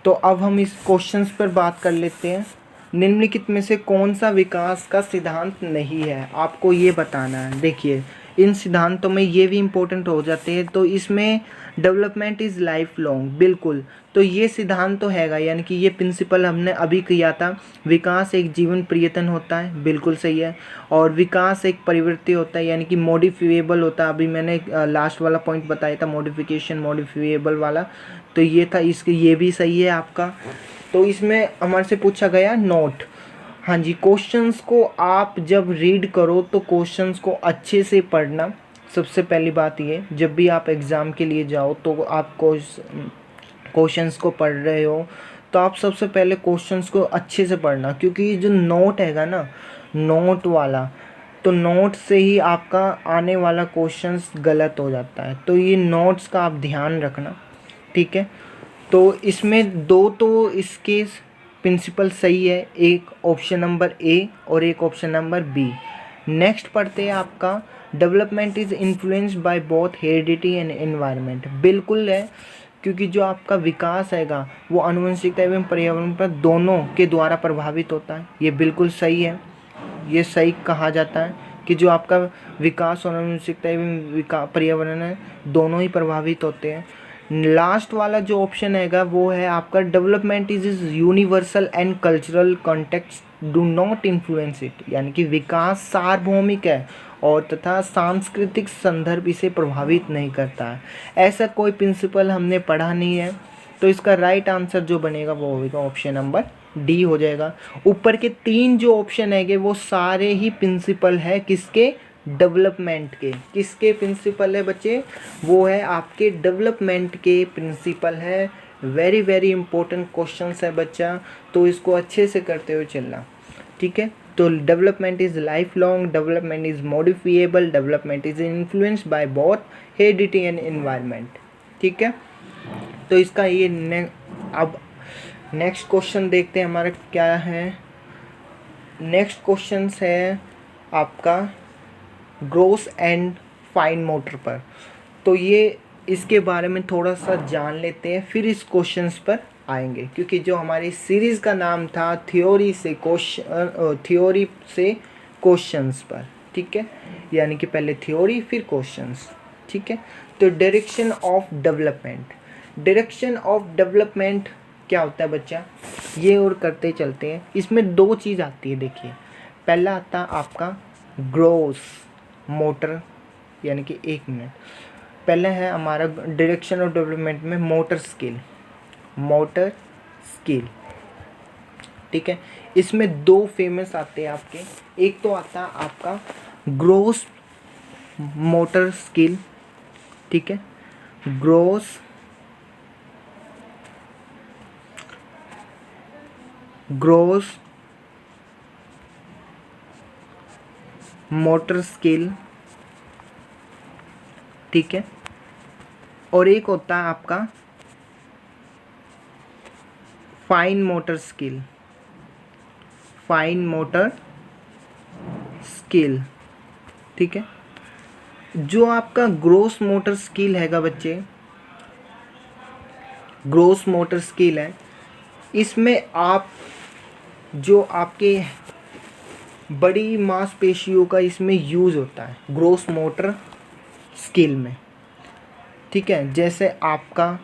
तो अब हम इस क्वेश्चंस पर बात कर लेते हैं। निम्नलिखित में से कौन सा विकास का सिद्धांत नहीं है, आपको ये बताना है। देखिए इन सिद्धांतों में ये भी इम्पोर्टेंट हो जाते हैं। तो इसमें डेवलपमेंट इज़ लाइफ लॉन्ग, बिल्कुल। तो ये सिद्धांत तो हैगा, यानी कि ये प्रिंसिपल हमने अभी किया था। विकास एक जीवन पर्यटन होता है, बिल्कुल सही है। और विकास एक परिवर्ती होता है, यानी कि मॉडिफिएबल होता है। अभी मैंने लास्ट वाला पॉइंट बताया था, मॉडिफिकेशन मॉडिफिएबल वाला, तो ये था। इसके ये भी सही है आपका। तो इसमें हमारे से पूछा गया नोट। हाँ जी, क्वेश्चंस को आप जब रीड करो तो क्वेश्चंस को अच्छे से पढ़ना। सबसे पहली बात ये, जब भी आप एग्ज़ाम के लिए जाओ तो आप क्वेश्चंस को पढ़ रहे हो तो आप सबसे पहले क्वेश्चंस को अच्छे से पढ़ना, क्योंकि ये जो नोट हैगा ना, नोट वाला, तो नोट से ही आपका आने वाला क्वेश्चंस गलत हो जाता है। तो ये नोट्स का आप ध्यान रखना, ठीक है। तो इसमें दो तो इसके प्रिंसिपल सही है, एक ऑप्शन नंबर ए और एक ऑप्शन नंबर बी। नेक्स्ट पढ़ते हैं आपका, development is influenced by both heredity and environment. बिल्कुल है, क्योंकि जो आपका विकास हैगा वो आनुवंशिकता एवं पर्यावरण पर दोनों के द्वारा प्रभावित होता है। ये बिल्कुल सही है, ये सही कहा जाता है कि जो आपका विकास और आनुवंशिकता एवं पर्यावरण है, दोनों ही प्रभावित होते हैं। लास्ट वाला जो ऑप्शन हैगा वो है आपका, development is universal and cultural context do not influence it, यानी कि विकास सार्वभौमिक है और तथा सांस्कृतिक संदर्भ इसे प्रभावित नहीं करता है। ऐसा कोई प्रिंसिपल हमने पढ़ा नहीं है। तो इसका राइट आंसर जो बनेगा वो होगा ऑप्शन नंबर डी हो जाएगा। ऊपर के 3 जो ऑप्शन हैगे वो सारे ही प्रिंसिपल है किसके, डेवलपमेंट के। किसके प्रिंसिपल है बच्चे, वो है आपके डेवलपमेंट के प्रिंसिपल है। वेरी वेरी इंपॉर्टेंट क्वेश्चन है बच्चा, तो इसको अच्छे से करते हुए चलना, ठीक है। तो development is life long, development is modifiable, development is influenced by both heredity and environment, ठीक है। तो इसका ये अब नेक्स्ट क्वेश्चन देखते हैं हमारा क्या है। नेक्स्ट क्वेश्चन है आपका ग्रोस एंड फाइन मोटर पर। तो ये इसके बारे में थोड़ा सा जान लेते हैं, फिर इस क्वेश्चंस पर आएंगे, क्योंकि जो हमारी सीरीज़ का नाम था थ्योरी से क्वेश्चंस पर, ठीक है। यानी कि पहले थ्योरी फिर क्वेश्चंस, ठीक है। तो direction of development, direction of development क्या होता है बच्चा, ये और करते चलते हैं। इसमें 2 चीज़ आती है, देखिए। पहला आता है आपका ग्रोस मोटर, यानी कि 1 मिनट पहले है हमारा डायरेक्शन ऑफ डेवलपमेंट में मोटर स्किल, ठीक है। इसमें 2 फेमस आते हैं आपके। एक तो आता है आपका ग्रोस मोटर स्किल, ठीक है, ग्रोस मोटर स्किल, ठीक है। और एक होता है आपका फाइन मोटर स्किल, ठीक है। जो आपका ग्रोस मोटर स्किल हैगा बच्चे, ग्रोस मोटर स्किल है, इसमें आप जो आपके बड़ी मांसपेशियों का इसमें यूज़ होता है ग्रोस मोटर स्किल में, ठीक है। जैसे आपका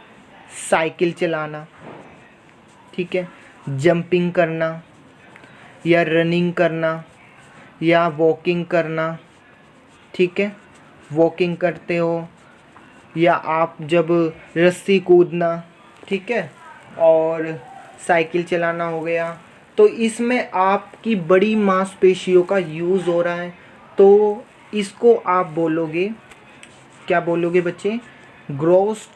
साइकिल चलाना, ठीक है, जंपिंग करना या रनिंग करना या वॉकिंग करना, ठीक है, वॉकिंग करते हो या आप जब रस्सी कूदना, ठीक है, और साइकिल चलाना हो गया, तो इसमें आपकी बड़ी मांसपेशियों का यूज़ हो रहा है। तो इसको आप बोलोगे, क्या बोलोगे बच्चे, ग्रोस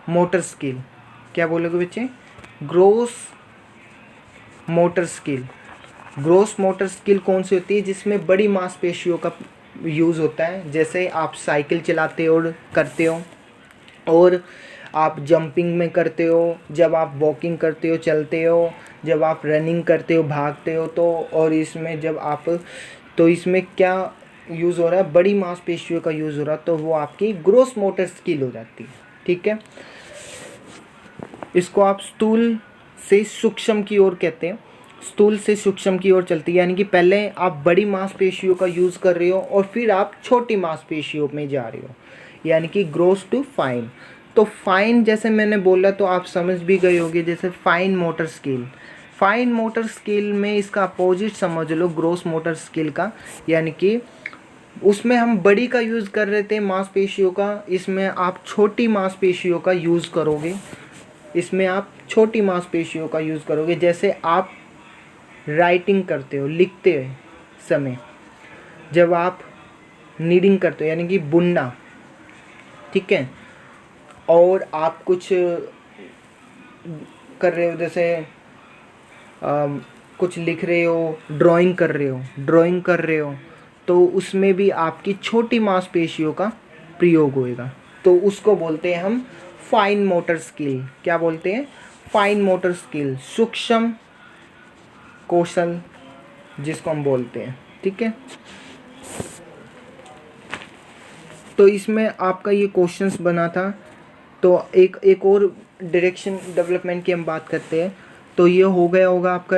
मोटर स्किल। क्या बोलोगे बच्चे, ग्रोस मोटर स्किल कौन सी होती है, जिसमें बड़ी मांसपेशियों का यूज़ होता है। जैसे आप साइकिल चलाते हो और करते हो, और आप जंपिंग में करते हो, जब आप वॉकिंग करते हो, चलते हो, जब आप रनिंग करते हो, भागते हो, तो और इसमें जब आप, तो इसमें क्या यूज़ हो रहा है, बड़ी मांसपेशियों का यूज़ हो रहा है, तो वो आपकी ग्रोस मोटर स्किल हो जाती है, ठीक है। इसको आप स्थूल से सूक्ष्म की ओर कहते हैं। स्थूल से सूक्ष्म की ओर चलती है, यानी कि पहले आप बड़ी मांसपेशियों का यूज़ कर रहे हो और फिर आप छोटी मांसपेशियों में जा रहे हो, यानी कि ग्रोस टू फाइन। तो फाइन जैसे मैंने बोला तो आप समझ भी गए होंगे, जैसे fine motor skill. Fine motor skill में इसका अपोजिट समझ लो ग्रोस मोटर स्किल का, यानी कि उसमें हम बड़ी का यूज़ कर रहे थे मांसपेशियों का, इसमें आप छोटी मांसपेशियों का यूज़ करोगे। इसमें आप छोटी मांसपेशियों का यूज़ करोगे, जैसे आप राइटिंग करते हो, लिखते समय, जब आप नीडिंग करते हो यानी कि बुनना, ठीक है, और आप कुछ कर रहे हो, जैसे कुछ लिख रहे हो, ड्राइंग कर रहे हो, तो उसमें भी आपकी छोटी मांसपेशियों का प्रयोग होएगा, तो उसको बोलते हैं हम फाइन मोटर स्किल। क्या बोलते हैं? फाइन मोटर स्किल, सूक्ष्म कौशल जिसको हम बोलते हैं, ठीक है। तो इसमें आपका ये क्वेश्चंस बना था। तो एक और डायरेक्शन डेवलपमेंट की हम बात करते हैं, तो ये हो गया होगा आपका,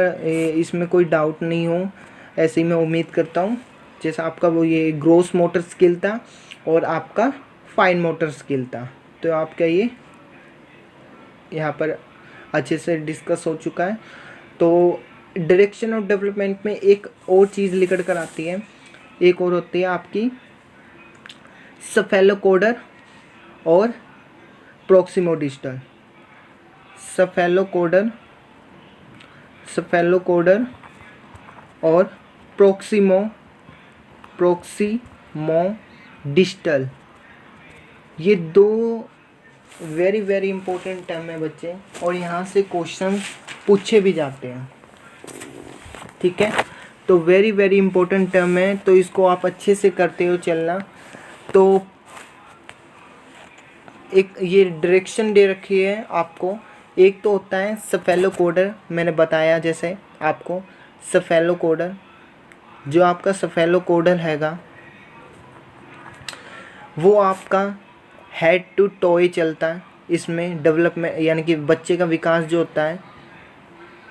इसमें कोई डाउट नहीं हो, ऐसे ही मैं उम्मीद करता हूँ। जैसा आपका वो ये ग्रोस मोटर स्किल था और आपका फाइन मोटर स्किल था, तो आपका ये यहाँ पर अच्छे से डिस्कस हो चुका है। तो डायरेक्शन ऑफ डेवलपमेंट में एक और चीज़ निकल कर आती है, एक और होती है आपकी सेफेलोकोडर और प्रोक्सिमोडिस्टल। सेफेलोकोडर और प्रोक्सिमोडिस्टल, ये दो वेरी वेरी इंपॉर्टेंट टर्म है बच्चे, और यहाँ से क्वेश्चन पूछे भी जाते हैं, ठीक है। तो वेरी वेरी इंपॉर्टेंट टर्म है, तो इसको आप अच्छे से करते हो चलना। तो एक ये डायरेक्शन दे रखी है आपको, एक तो होता है सेफेलोकोडर, मैंने बताया जैसे आपको सेफेलोकोडर, जो आपका सेफेलोकोडर हैगा वो आपका हेड टू टॉय चलता है। इसमें डेवलपमेंट यानी कि बच्चे का विकास जो होता है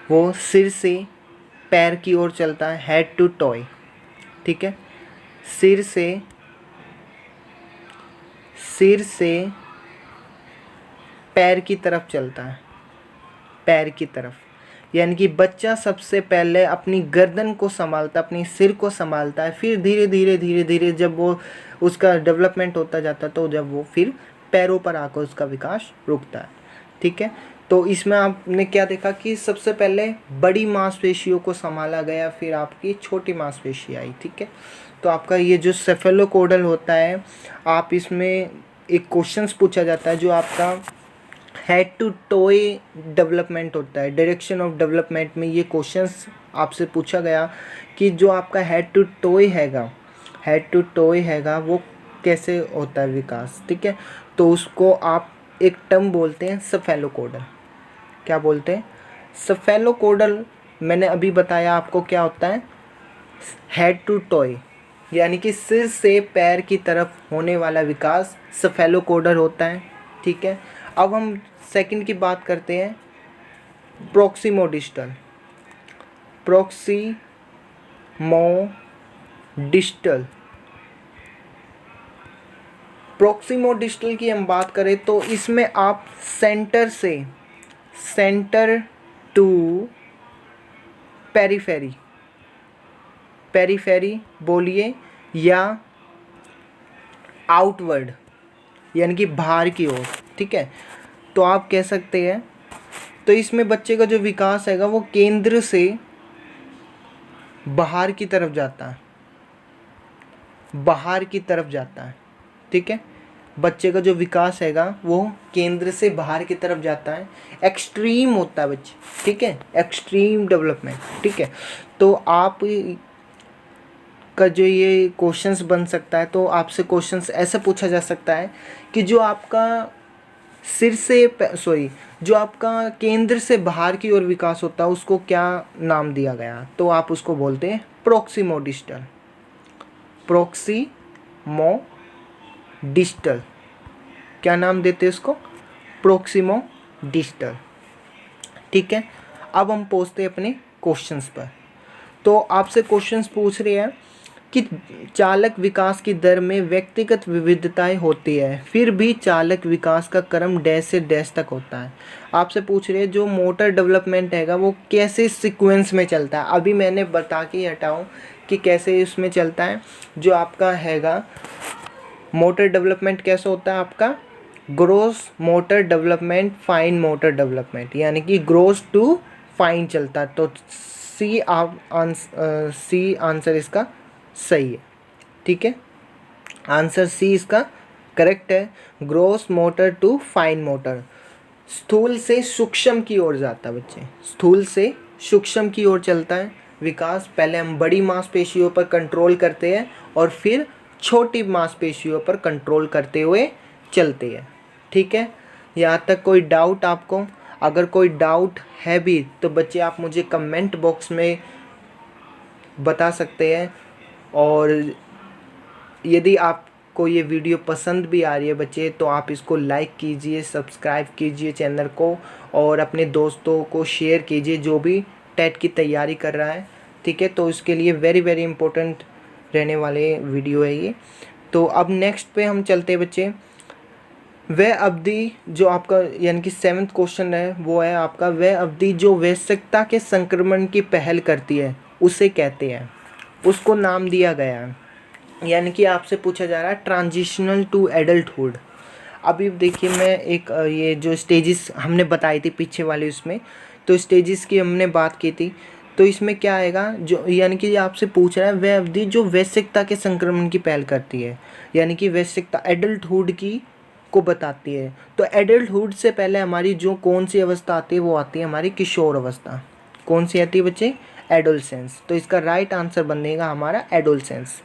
वो सिर से पैर की ओर चलता है, हेड टू टॉय, ठीक है। सिर से पैर की तरफ चलता है, पैर की तरफ, यानी कि बच्चा सबसे पहले अपनी गर्दन को संभालता है, अपनी सिर को संभालता है, फिर धीरे धीरे जब वो उसका डेवलपमेंट होता जाता है तो जब वो फिर पैरों पर आकर उसका विकास रुकता है, ठीक है। तो इसमें आपने क्या देखा कि सबसे पहले बड़ी मांसपेशियों को संभाला गया, फिर आपकी छोटी मांसपेशी आई, ठीक है। तो आपका ये जो सेफेलोकोडल होता है, आप इसमें एक क्वेश्चंस पूछा जाता है जो आपका हेड टू टॉय डेवलपमेंट होता है, डायरेक्शन ऑफ डेवलपमेंट में ये क्वेश्चंस आपसे पूछा गया कि जो आपका हेड टू टॉय हैगा वो कैसे होता है विकास, ठीक है। तो उसको आप एक टर्म बोलते हैं सेफेलोकोडल। क्या बोलते हैं? सेफेलोकोडल। मैंने अभी बताया आपको क्या होता है, हेड टू टॉय यानी कि सिर से पैर की तरफ होने वाला विकास सेफेलोकोडल होता है, ठीक है। अब हम सेकंड की बात करते हैं, प्रोक्सिमोडिस्टल। प्रोक्सिमोडिस्टल की हम बात करें तो इसमें आप सेंटर टू पेरीफेरी बोलिए या आउटवर्ड यानी कि बाहर की ओर, ठीक है। तो आप कह सकते हैं, तो इसमें बच्चे का जो विकास हैगा वो केंद्र से बाहर की तरफ जाता है, ठीक है। बच्चे का जो विकास हैगा वो केंद्र से बाहर की तरफ जाता है, एक्सट्रीम होता है बच्चे, ठीक है, एक्सट्रीम डेवलपमेंट, ठीक है। तो आप का जो ये क्वेश्चंस बन सकता है, तो आपसे क्वेश्चंस ऐसे पूछा जा सकता है कि जो आपका जो आपका केंद्र से बाहर की ओर विकास होता है उसको क्या नाम दिया गया, तो आप उसको बोलते हैं प्रोक्सिमोडिस्टल। क्या नाम देते हैं इसको? प्रोक्सिमोडिस्टल, ठीक है। अब हम पहुँचते हैं अपने क्वेश्चंस पर। तो आपसे क्वेश्चंस पूछ रहे हैं कि चालक विकास की दर में व्यक्तिगत विविधताएं होती है, फिर भी चालक विकास का क्रम डैश से डैश तक होता है। आपसे पूछ रहे हैं जो मोटर डेवलपमेंट हैगा वो कैसे सीक्वेंस में चलता है। अभी मैंने बता के हटाऊँ कि कैसे इसमें चलता है। जो आपका हैगा मोटर डेवलपमेंट कैसे होता है आपका, gross motor development, fine motor development, यानी कि ग्रोस टू फाइन चलता है। तो सी आंसर इसका सही है। ठीक है, आंसर सी इसका करेक्ट है। Gross motor to fine motor, स्थूल से सूक्ष्म की ओर जाता है बच्चे, स्थूल से सूक्ष्म की ओर चलता है विकास। पहले हम बड़ी मांसपेशियों पर कंट्रोल करते हैं और फिर छोटी मांसपेशियों पर कंट्रोल करते हुए चलते हैं। ठीक है, यहाँ तक कोई डाउट आपको? अगर कोई डाउट है भी तो बच्चे आप मुझे कमेंट बॉक्स में बता सकते हैं। और यदि आपको ये वीडियो पसंद भी आ रही है बच्चे तो आप इसको लाइक कीजिए, सब्सक्राइब कीजिए चैनल को और अपने दोस्तों को शेयर कीजिए जो भी टेट की तैयारी कर रहा है। ठीक है, तो इसके लिए वेरी वेरी इंपॉर्टेंट रहने वाले वीडियो है ये। तो अब नेक्स्ट पे हम चलते हैं बच्चे। वह अवधि जो आपका यानी कि 7th क्वेश्चन है वो है आपका, वह अवधि जो वयस्कता के संक्रमण की पहल करती है उसे कहते हैं, उसको नाम दिया गया है। यानी कि आपसे पूछा जा रहा है ट्रांजिशनल टू एडल्टहुड। अभी देखिए मैं एक ये जो स्टेजेस हमने बताई थी पीछे वाले उसमें, तो स्टेजेस की हमने बात की थी। तो इसमें क्या आएगा, जो यानी कि आपसे पूछ रहा है वह अवधि जो वयस्कता के संक्रमण की पहल करती है, यानी कि वयस्कता एडल्टहुड की को बताती है। तो एडल्टहुड से पहले हमारी जो कौन सी अवस्था आती है वो आती है हमारी किशोर अवस्था। कौन सी आती है बच्चे? एडोलसेंस। तो इसका राइट आंसर बनेगा हमारा एडोलसेंस।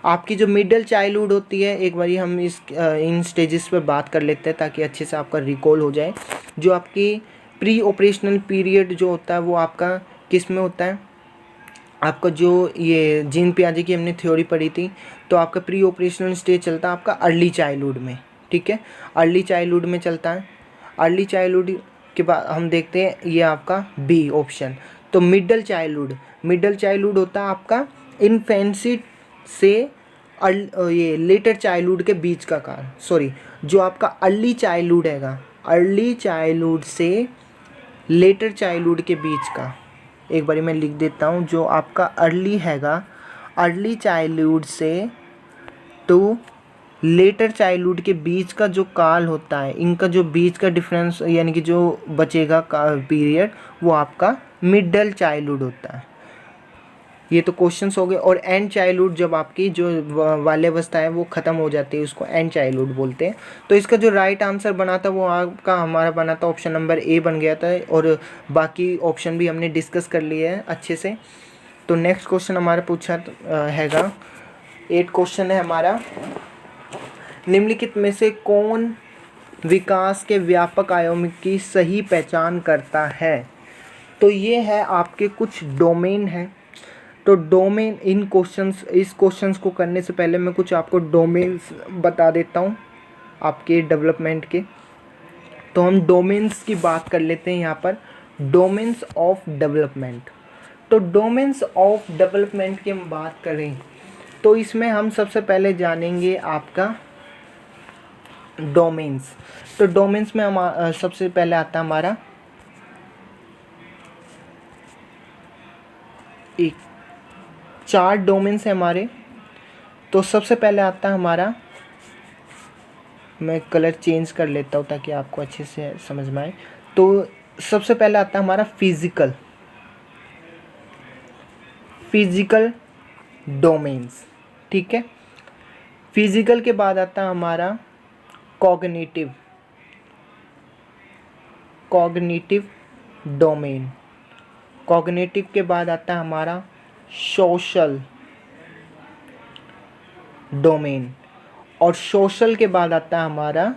आपकी जो मिडिल चाइल्डहुड होती है, एक बारी हम इन स्टेजेस पे बात कर लेते हैं ताकि अच्छे से आपका रिकॉल हो जाए। जो आपकी प्री ऑपरेशनल पीरियड जो होता है वो आपका किस में होता है? आपका जो ये जीन पियाजे की हमने थ्योरी पढ़ी थी, तो आपका प्री ऑपरेशनल स्टेज चलता है आपका अर्ली चाइल्डहुड में। ठीक है, अर्ली चाइल्डहुड में चलता है। अर्ली चाइल्डहुड के बाद हम देखते हैं ये आपका बी ऑप्शन। तो मिडिल चाइल्डहुड होता है आपका इन्फेंसी से ये लेटर चाइल्डहुड के बीच का काल। सॉरी, जो आपका अर्ली चाइल्डहुड हैगा, अर्ली चाइल्डहुड से लेटर चाइल्डहुड के बीच का, एक बारी मैं लिख देता हूँ, जो आपका अर्ली हैगा, अर्ली चाइल्डहुड से टू लेटर चाइल्डहुड के बीच का जो काल होता है, इनका जो बीच का डिफरेंस यानी कि जो बचेगा पीरियड वो आपका मिडिल चाइल्डहुड होता है। ये तो क्वेश्चंस हो गए। और एंड चाइल्डहुड, जब आपकी जो बाल्यावस्था है वो ख़त्म हो जाती है उसको एंड चाइल्डहुड बोलते हैं। तो इसका जो राइट आंसर बना था वो आपका हमारा बना था ऑप्शन नंबर ए बन गया था। और बाकी ऑप्शन भी हमने डिस्कस कर लिए हैं अच्छे से। तो नेक्स्ट क्वेश्चन हमारा पूछा हैगा, 8 क्वेश्चन है हमारा। निम्नलिखित में से कौन विकास के व्यापक आयाम की सही पहचान करता है? तो ये है आपके कुछ डोमेन हैं। तो डोमेन इस क्वेश्चंस को करने से पहले मैं कुछ आपको डोमेन्स बता देता हूँ आपके डेवलपमेंट के। तो हम डोमेन्स की बात कर लेते हैं यहाँ पर, डोमेन्स ऑफ डेवलपमेंट। तो डोमेन्स ऑफ डेवलपमेंट की हम बात करें तो इसमें हम सबसे पहले जानेंगे आपका डोमेन्स। तो डोमेन्स में हम सबसे पहले आता है हमारा एक 4 डोमेन्स है हमारे। तो सबसे पहले आता है हमारा, मैं कलर चेंज कर लेता हूँ ताकि आपको अच्छे से समझ में आए। तो सबसे पहले आता है हमारा फिजिकल डोमेन्स। ठीक है, फिजिकल के बाद आता है हमारा कॉग्निटिव डोमेन। कॉग्निटिव के बाद आता है हमारा सोशल डोमेन। और सोशल के बाद आता है हमारा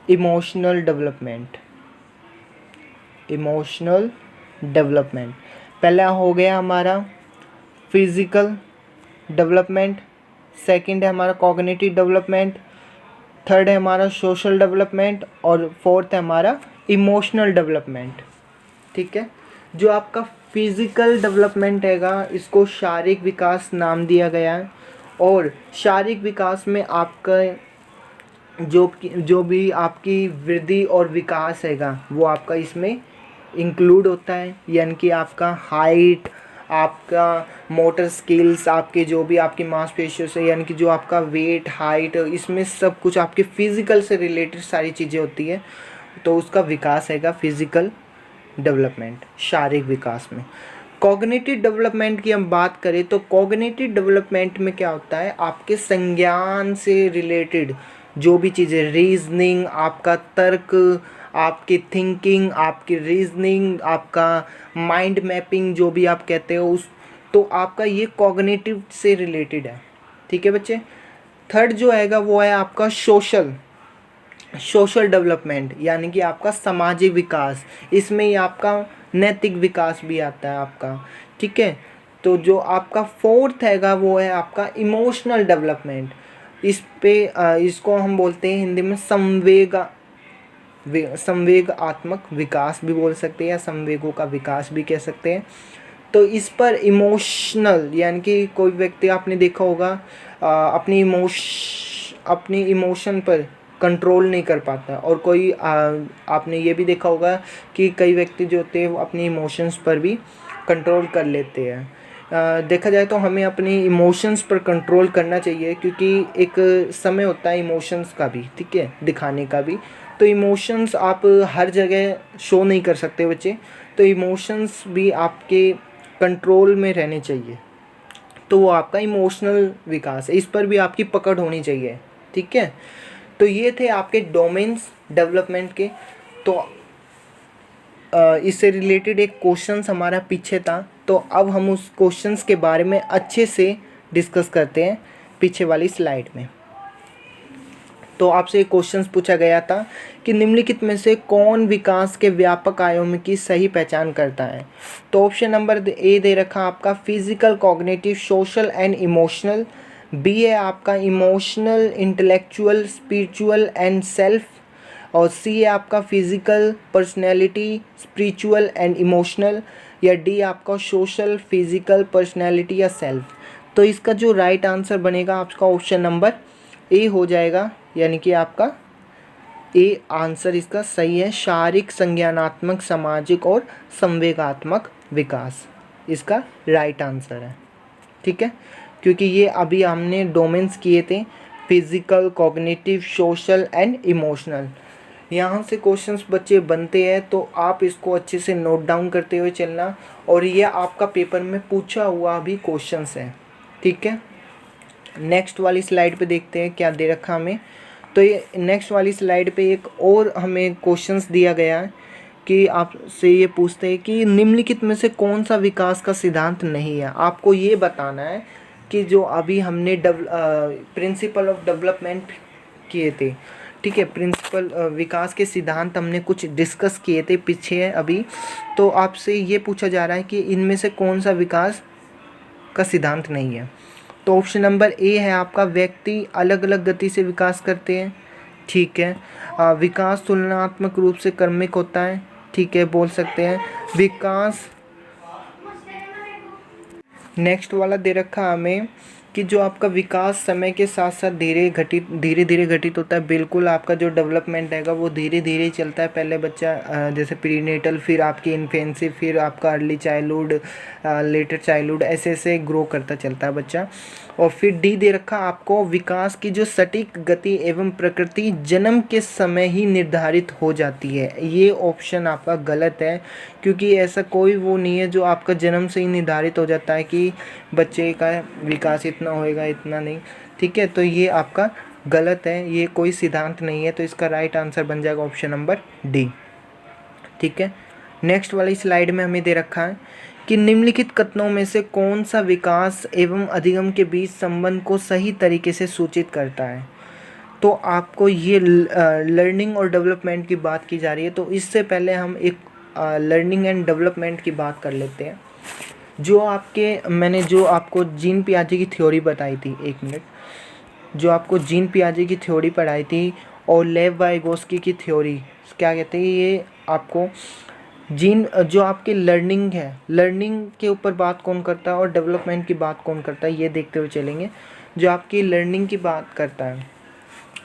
इमोशनल डेवलपमेंट। पहला हो गया हमारा फिजिकल डेवलपमेंट, सेकंड है हमारा कॉग्निटिव डेवलपमेंट, थर्ड है हमारा सोशल डेवलपमेंट और फोर्थ है हमारा इमोशनल डेवलपमेंट। ठीक है, जो आपका फिजिकल डेवलपमेंट हैगा इसको शारीरिक विकास नाम दिया गया है। और शारीरिक विकास में आपका जो भी आपकी वृद्धि और विकास हैगा वो आपका इसमें इंक्लूड होता है, यानी कि आपका हाइट, आपका मोटर स्किल्स, आपके जो भी आपकी मांसपेशियों से, यानी कि जो आपका वेट, हाइट, इसमें सब कुछ आपके फिजिकल से रिलेटेड सारी चीज़ें होती है। तो उसका विकास हैगा फिजिकल डेवलपमेंट, शारीरिक विकास में। कॉग्निटिव डेवलपमेंट की हम बात करें तो कॉग्निटिव डेवलपमेंट में क्या होता है, आपके संज्ञान से रिलेटेड जो भी चीज़ें, रीजनिंग, आपका तर्क, आपकी थिंकिंग, आपकी रीजनिंग, आपका माइंड मैपिंग जो भी आप कहते हो उस, तो आपका ये कॉग्निटिव से रिलेटेड है। ठीक है बच्चे। थर्ड जो हैगा वो है आपका सोशल डेवलपमेंट, यानी कि आपका सामाजिक विकास। इसमें ही आपका नैतिक विकास भी आता है आपका। ठीक है। तो जो आपका फोर्थ हैगा वो है आपका इमोशनल डेवलपमेंट। इसको हम बोलते हैं हिंदी में संवेगात्मक विकास भी बोल सकते हैं, या संवेगों का विकास भी कह सकते हैं। तो इस पर इमोशनल, यानी कि कोई व्यक्ति आपने देखा होगा अपनी इमोशन पर कंट्रोल नहीं कर पाता, और कोई आपने ये भी देखा होगा कि कई व्यक्ति जो होते हैं वो अपनी इमोशंस पर भी कंट्रोल कर लेते हैं। देखा जाए तो हमें अपनी इमोशंस पर कंट्रोल करना चाहिए, क्योंकि एक समय होता है इमोशंस का भी, ठीक है, दिखाने का भी। तो इमोशंस आप हर जगह शो नहीं कर सकते बच्चे, तो इमोशंस भी आपके कंट्रोल में रहने चाहिए। तो वो आपका इमोशनल विकास है, इस पर भी आपकी पकड़ होनी चाहिए। ठीक है। तो ये थे आपके डोमेन्स डेवलपमेंट के। तो इससे रिलेटेड एक क्वेश्चंस हमारा पीछे था, तो अब हम उस क्वेश्चंस के बारे में अच्छे से डिस्कस करते हैं पीछे वाली स्लाइड में। तो आपसे एक क्वेश्चंस पूछा गया था कि निम्नलिखित में से कौन विकास के व्यापक आयाम की सही पहचान करता है। तो ऑप्शन नंबर ए दे रखा आपका physical, cognitive, social and emotional. B है आपका emotional, intellectual, spiritual and self. और सी है आपका physical, personality, spiritual and emotional. या डी आपका सोशल, फिजिकल, पर्सनैलिटी या सेल्फ। तो इसका जो राइट आंसर बनेगा आपका ऑप्शन नंबर ए हो जाएगा, यानी कि आपका ए आंसर इसका सही है। शारीरिक, संज्ञानात्मक, सामाजिक और संवेगात्मक विकास इसका राइट आंसर है। ठीक है, क्योंकि ये अभी हमने डोमेन्स किए थे, physical, cognitive, social and emotional. यहाँ से क्वेश्चंस बच्चे बनते हैं, तो आप इसको अच्छे से नोट डाउन करते हुए चलना, और ये आपका पेपर में पूछा हुआ भी क्वेश्चंस है। ठीक है। नेक्स्ट वाली स्लाइड पे देखते हैं क्या दे रखा हमें। तो ये नेक्स्ट वाली स्लाइड पे एक और हमें क्वेश्चंस दिया गया है कि आपसे ये पूछते हैं कि निम्नलिखित में से कौन सा विकास का सिद्धांत नहीं है। आपको ये बताना है कि जो अभी हमने प्रिंसिपल ऑफ डेवलपमेंट किए थे, ठीक है, प्रिंसिपल विकास के सिद्धांत हमने कुछ डिस्कस किए थे पीछे अभी। तो आपसे ये पूछा जा रहा है कि इनमें से कौन सा विकास का सिद्धांत नहीं है। तो ऑप्शन नंबर ए है आपका व्यक्ति अलग अलग गति से विकास करते हैं। ठीक है। विकास तुलनात्मक रूप से क्रमिक होता है। ठीक है, बोल सकते हैं विकास। नेक्स्ट वाला दे रखा हमें कि जो आपका विकास समय के साथ साथ धीरे धीरे घटित होता है। बिल्कुल, आपका जो डेवलपमेंट हैगा वो धीरे धीरे चलता है। पहले बच्चा जैसे प्रीनेटल, फिर आपकी इन्फेंसी, फिर आपका अर्ली चाइल्डहुड, लेटर चाइल्डहुड, ऐसे ऐसे ग्रो करता चलता है बच्चा। और फिर डी दे रखा आपको विकास की जो सटीक गति एवं प्रकृति जन्म के समय ही निर्धारित हो जाती है। ये ऑप्शन आपका गलत है, क्योंकि ऐसा कोई वो नहीं है जो आपका जन्म से ही निर्धारित हो जाता है कि बच्चे का विकास इतना होएगा, इतना नहीं। ठीक है, तो ये आपका गलत है, ये कोई सिद्धांत नहीं है। तो इसका राइट आंसर बन जाएगा ऑप्शन नंबर डी। ठीक है। नेक्स्ट वाली स्लाइड में हमें दे रखा है कि निम्नलिखित कथनों में से कौन सा विकास एवं अधिगम के बीच संबंध को सही तरीके से सूचित करता है। तो आपको ये लर्निंग और डेवलपमेंट की बात की जा रही है, तो इससे पहले हम एक लर्निंग एंड डेवलपमेंट की बात कर लेते हैं। मैंने जो आपको जीन पियाजे की थ्योरी बताई थी, एक मिनट, जो आपको जीन पियाजे की थ्योरी पढ़ाई थी और लेव वाइगोस्की की थ्योरी, क्या कहते हैं ये आपको जीन जो आपकी लर्निंग है, लर्निंग के ऊपर बात कौन करता है और डेवलपमेंट की बात कौन करता है, ये देखते हुए चलेंगे। जो आपकी लर्निंग की बात करता है,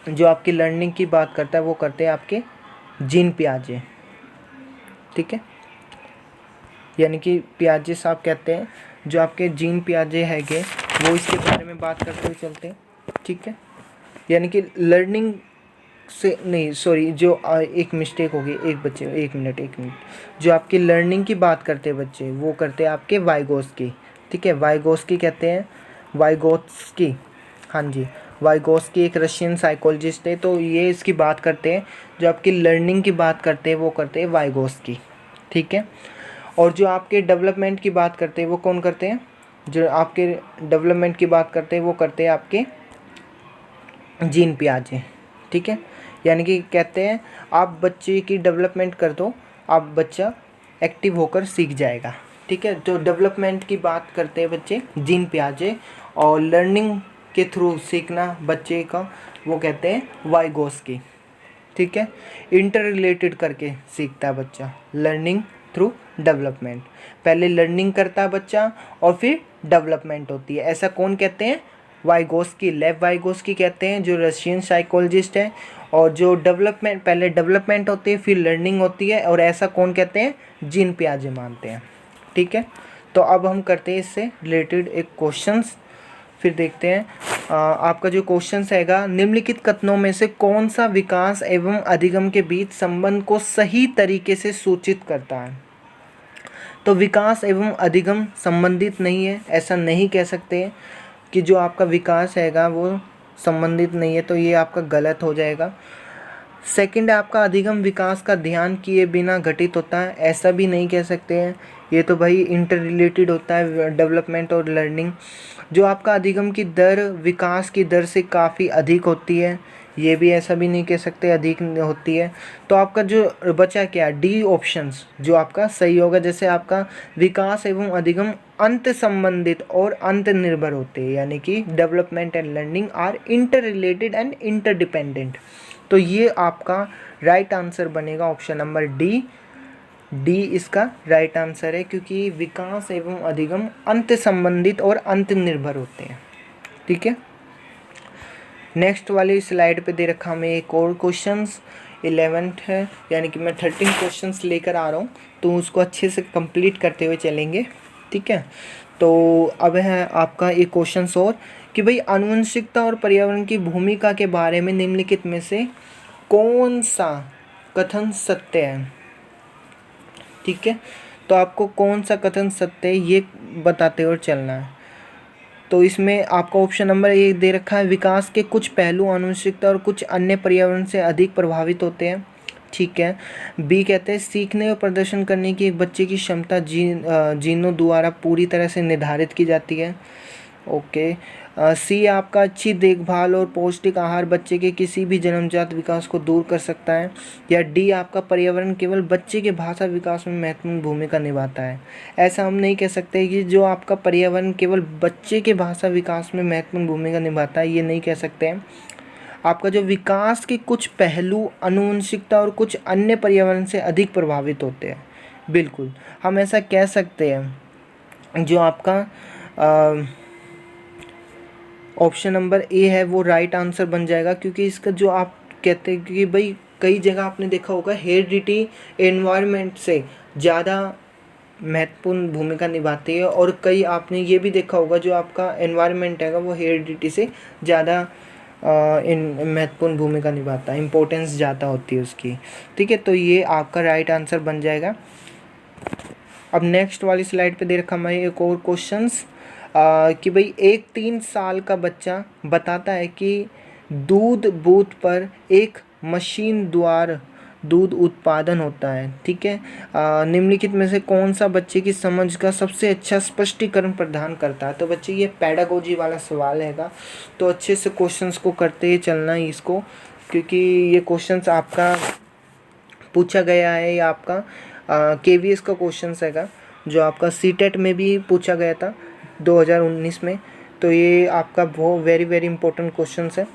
जो आपकी लर्निंग की बात करता है वो करते हैं आपके जीन पियाजे, ठीक है, यानी कि पियाजे साहब कहते हैं जो आपके जीन पियाजे हैगे वो इसके बारे में बात करते हुए चलते हैं, ठीक है। यानी कि लर्निंग से नहीं, सॉरी, जो एक मिस्टेक हो गई, एक बच्चे, एक मिनट, जो आपकी लर्निंग की बात करते हैं बच्चे वो करते हैं आपके वाइगोस्की, ठीक है, वाइगोस्की कहते हैं, वाइगोत्स्की, हाँ जी, वाइगोस्की एक रशियन साइकोलॉजिस्ट है, तो ये इसकी बात करते हैं, जो आपकी लर्निंग की बात करते हैं वो करते हैं वाइगोस्की, ठीक है। और जो आपके डेवलपमेंट की बात करते हैं वो कौन करते हैं, जो आपके डेवलपमेंट की बात करते हैं वो करते हैं आपके जीन पियाजे, ठीक है। यानी कि कहते हैं आप बच्चे की डेवलपमेंट कर दो, आप बच्चा एक्टिव होकर सीख जाएगा, ठीक है। तो डेवलपमेंट की बात करते हैं बच्चे जीन पियाजे, और लर्निंग के थ्रू सीखना बच्चे का वो कहते हैं वाइगोस्की, ठीक है। इंटर रिलेटेड करके सीखता है बच्चा, लर्निंग थ्रू डेवलपमेंट, पहले लर्निंग करता है बच्चा और फिर डेवलपमेंट होती है, ऐसा कौन कहते हैं, वाइगोस्की, लेव वाइगोस्की कहते हैं, जो रशियन साइकोलॉजिस्ट है। और जो डेवलपमेंट, पहले डेवलपमेंट होती है फिर लर्निंग होती है, और ऐसा कौन कहते हैं, जीन पियाजे मानते हैं, ठीक है। तो अब हम करते हैं इससे रिलेटेड एक क्वेश्चंस, फिर देखते हैं आपका जो क्वेश्चंस हैगा, निम्नलिखित कथनों में से कौन सा विकास एवं अधिगम के बीच संबंध को सही तरीके से सूचित करता है। तो विकास एवं अधिगम संबंधित नहीं है, ऐसा नहीं कह सकते कि जो आपका विकास हैगा वो संबंधित नहीं है, तो ये आपका गलत हो जाएगा। सेकंड, आपका अधिगम विकास का ध्यान किए बिना घटित होता है, ऐसा भी नहीं कह सकते हैं, ये तो भाई इंटर रिलेटेड होता है डेवलपमेंट और लर्निंग। जो आपका अधिगम की दर विकास की दर से काफ़ी अधिक होती है, ये भी ऐसा भी नहीं कह सकते अधिक होती है। तो आपका जो बचा क्या, डी ऑप्शंस जो आपका सही होगा। जैसे आपका विकास एवं अधिगम अंत संबंधित और अंत निर्भर होते हैं, यानी कि development and learning are interrelated and interdependent. तो ये आपका राइट आंसर बनेगा ऑप्शन नंबर डी, डी इसका राइट आंसर है, क्योंकि विकास एवं अधिगम अंत संबंधित और अंत निर्भर होते हैं, ठीक है। नेक्स्ट वाली स्लाइड पे दे रखा हमें एक और क्वेश्चंस 11th है, यानी कि मैं 13 क्वेश्चंस लेकर आ रहा हूँ, तो उसको अच्छे से कंप्लीट करते हुए चलेंगे, ठीक है। तो अब है आपका एक क्वेश्चंस और कि भाई आनुवंशिकता और पर्यावरण की भूमिका के बारे में निम्नलिखित में से कौन सा कथन सत्य है, ठीक है। तो आपको कौन सा कथन सत्य है ये बताते हुए चलना है। तो इसमें आपका ऑप्शन नंबर ए दे रखा है, विकास के कुछ पहलू आनुवंशिकता और कुछ अन्य पर्यावरण से अधिक प्रभावित होते हैं, ठीक है। बी कहते हैं सीखने और प्रदर्शन करने की एक बच्चे की क्षमता जीनों द्वारा पूरी तरह से निर्धारित की जाती है, ओके। सी आपका अच्छी देखभाल और पौष्टिक आहार बच्चे के किसी भी जन्मजात विकास को दूर कर सकता है। या डी आपका पर्यावरण केवल बच्चे के भाषा विकास में महत्वपूर्ण भूमिका निभाता है। ऐसा हम नहीं कह सकते कि जो आपका पर्यावरण केवल बच्चे के भाषा विकास में महत्वपूर्ण भूमिका निभाता है, ये नहीं कह सकते हैं। आपका जो विकास के कुछ पहलू आनुवंशिकता और कुछ अन्य पर्यावरण से अधिक प्रभावित होते हैं, बिल्कुल हम ऐसा कह सकते हैं। जो आपका ऑप्शन नंबर ए है वो राइट आंसर बन जाएगा, क्योंकि इसका जो आप कहते हैं कि भाई कई जगह आपने देखा होगा हेरिडिटी एनवायरनमेंट से ज़्यादा महत्वपूर्ण भूमिका निभाती है, और कई आपने ये भी देखा होगा जो आपका एनवायरनमेंट है वो हेरिडिटी से ज़्यादा महत्वपूर्ण भूमिका निभाता है, इम्पोर्टेंस ज़्यादा होती है उसकी, ठीक है। तो ये आपका राइट आंसर बन जाएगा। अब नेक्स्ट वाली स्लाइड पे दे रखा हमारे एक और क्वेश्चंस कि भाई एक 3 साल का बच्चा बताता है कि दूध बूथ पर एक मशीन द्वारा दूध उत्पादन होता है, ठीक है। निम्नलिखित में से कौन सा बच्चे की समझ का सबसे अच्छा स्पष्टीकरण प्रदान करता है। तो बच्चे ये पेडागोजी वाला सवाल हैगा, तो अच्छे से क्वेश्चंस को करते ही चलना है इसको, क्योंकि ये क्वेश्चंस आपका पूछा गया है, या आपका KVS का क्वेश्चंस हैगा, जो आपका सीटेट में भी पूछा गया था 2019 में। तो ये आपका बहुत वेरी इंपॉर्टेंट क्वेश्चंस है।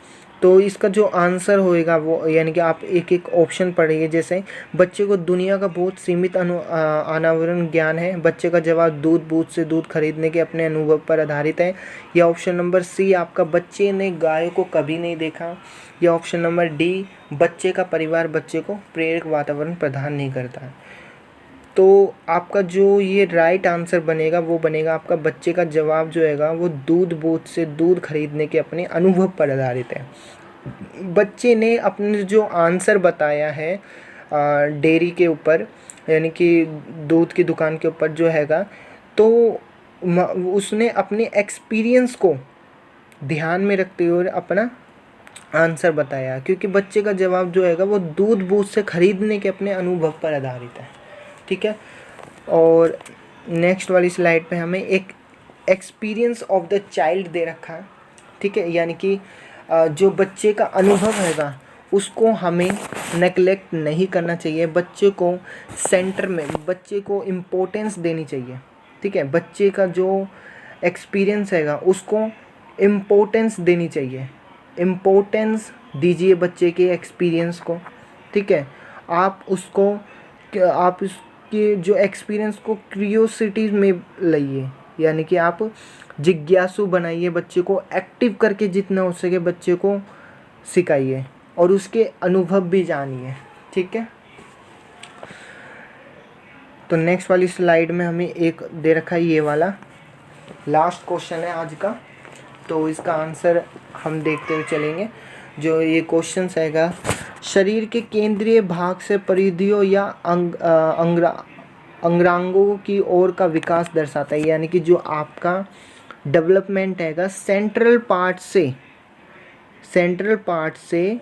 तो इसका जो आंसर होएगा वो यानी कि आप एक एक ऑप्शन पढ़िए। जैसे बच्चे को दुनिया का बहुत सीमित अनावरण ज्ञान है। बच्चे का जवाब दूध बूथ से दूध खरीदने के अपने अनुभव पर आधारित है। या ऑप्शन नंबर सी आपका बच्चे ने गाय को कभी नहीं देखा। या ऑप्शन नंबर डी बच्चे का परिवार बच्चे को प्रेरक वातावरण प्रदान नहीं करता है। तो आपका जो ये राइट आंसर बनेगा वो बनेगा आपका बच्चे का जवाब जो हैगा वो दूध बूथ से दूध खरीदने के अपने अनुभव पर आधारित है। बच्चे ने अपने जो आंसर बताया है डेयरी के ऊपर यानी कि दूध की दुकान के ऊपर जो हैगा, तो उसने अपने एक्सपीरियंस को ध्यान में रखते हुए अपना आंसर बताया, क्योंकि बच्चे का जवाब जो हैगा वो दूध बूथ से खरीदने के अपने अनुभव पर आधारित है। ठीक है, और नेक्स्ट वाली स्लाइड पे हमें एक एक्सपीरियंस ऑफ द चाइल्ड दे रखा है। ठीक है, यानी कि जो बच्चे का अनुभव हैगा उसको हमें नेगलेक्ट नहीं करना चाहिए। बच्चे को सेंटर में, बच्चे को इम्पोर्टेंस देनी चाहिए। ठीक है, बच्चे का जो एक्सपीरियंस हैगा उसको इम्पोर्टेंस देनी चाहिए। इम्पोर्टेंस दीजिए बच्चे के एक्सपीरियंस को। ठीक है, आप इसके जो एक्सपीरियंस को क्यूरियोसिटी में लाइए, यानी कि आप जिज्ञासु बनाइए बच्चे को, एक्टिव करके जितना हो सके बच्चे को सिखाइए और उसके अनुभव भी जानिए। ठीक है, तो नेक्स्ट वाली स्लाइड में हमें एक दे रखा है, ये वाला लास्ट क्वेश्चन है आज का। तो इसका आंसर हम देखते हुए चलेंगे। जो ये क्वेश्चन हैगा, शरीर के केंद्रीय भाग से परिधियों या अंगांगों की ओर का विकास दर्शाता है। यानी कि जो आपका डेवलपमेंट हैगा सेंट्रल पार्ट से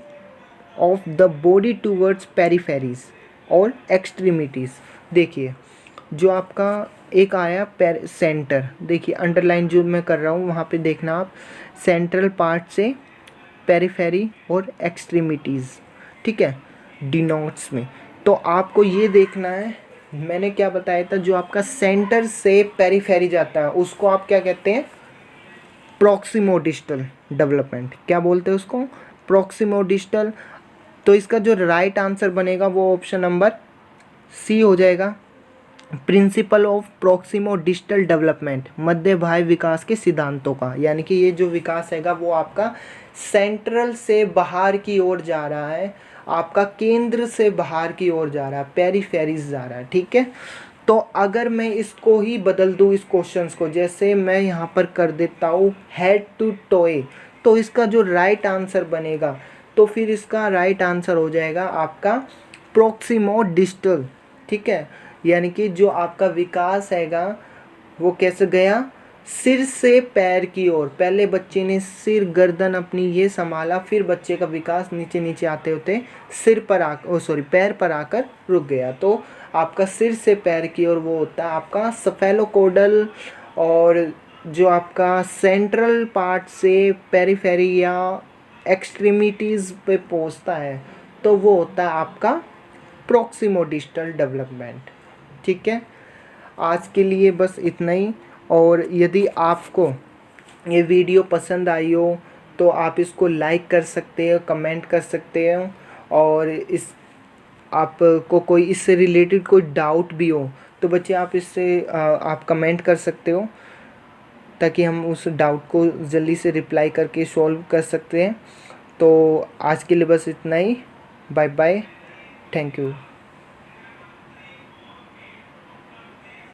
of the body towards peripheries और एक्सट्रीमिटीज़। देखिए जो आपका एक आया सेंटर, देखिए अंडरलाइन जो मैं कर रहा हूँ वहाँ पे देखना आप, सेंट्रल पार्ट से पेरिफेरी और एक्सट्रीमिटीज़। ठीक है, डिनोट्स में। तो आपको ये देखना है, मैंने क्या बताया था, जो आपका सेंटर से पेरिफेरी जाता है उसको आप क्या कहते हैं, प्रॉक्सिमोडिस्टल डेवलपमेंट। क्या बोलते हैं उसको, प्रॉक्सिमोडिस्टल। तो इसका जो राइट आंसर बनेगा वो ऑप्शन नंबर सी हो जाएगा, प्रिंसिपल ऑफ प्रॉक्सिमोडिस्टल डेवलपमेंट, मध्य बाह्य विकास के सिद्धांतों का। यानी कि ये जो विकास हैगा वो आपका सेंट्रल से बाहर की ओर जा रहा है, आपका केंद्र से बाहर की ओर जा रहा है, पेरिफेरीज जा रहा है। ठीक है, तो अगर मैं इसको ही बदल दूँ इस क्वेश्चंस को, जैसे मैं यहाँ पर कर देता हूँ हेड टू टोए, तो इसका जो राइट आंसर बनेगा, तो फिर इसका राइट आंसर हो जाएगा आपका प्रॉक्सिमोडिस्टल। ठीक है, यानी कि जो आपका विकास हैगा वो कैसे गया, सिर से पैर की ओर। पहले बच्चे ने सिर गर्दन अपनी ये संभाला, फिर बच्चे का विकास नीचे नीचे आते होते पैर पर आकर रुक गया। तो आपका सिर से पैर की ओर वो होता है आपका सफेलोकोडल, और जो आपका सेंट्रल पार्ट से पेरिफेरी या एक्सट्रीमिटीज़ पे पहुंचता है तो वो होता है आपका प्रॉक्सिमोडिस्टल डेवलपमेंट। ठीक है, आज के लिए बस इतना ही। और यदि आपको ये वीडियो पसंद आई हो तो आप इसको लाइक कर सकते हो, कमेंट कर सकते हो, और इस आपको कोई इससे रिलेटेड कोई डाउट भी हो तो बच्चे आप इससे आप कमेंट कर सकते हो, ताकि हम उस डाउट को जल्दी से रिप्लाई करके सॉल्व कर सकते हैं। तो आज के लिए बस इतना ही। Bye bye, thank you.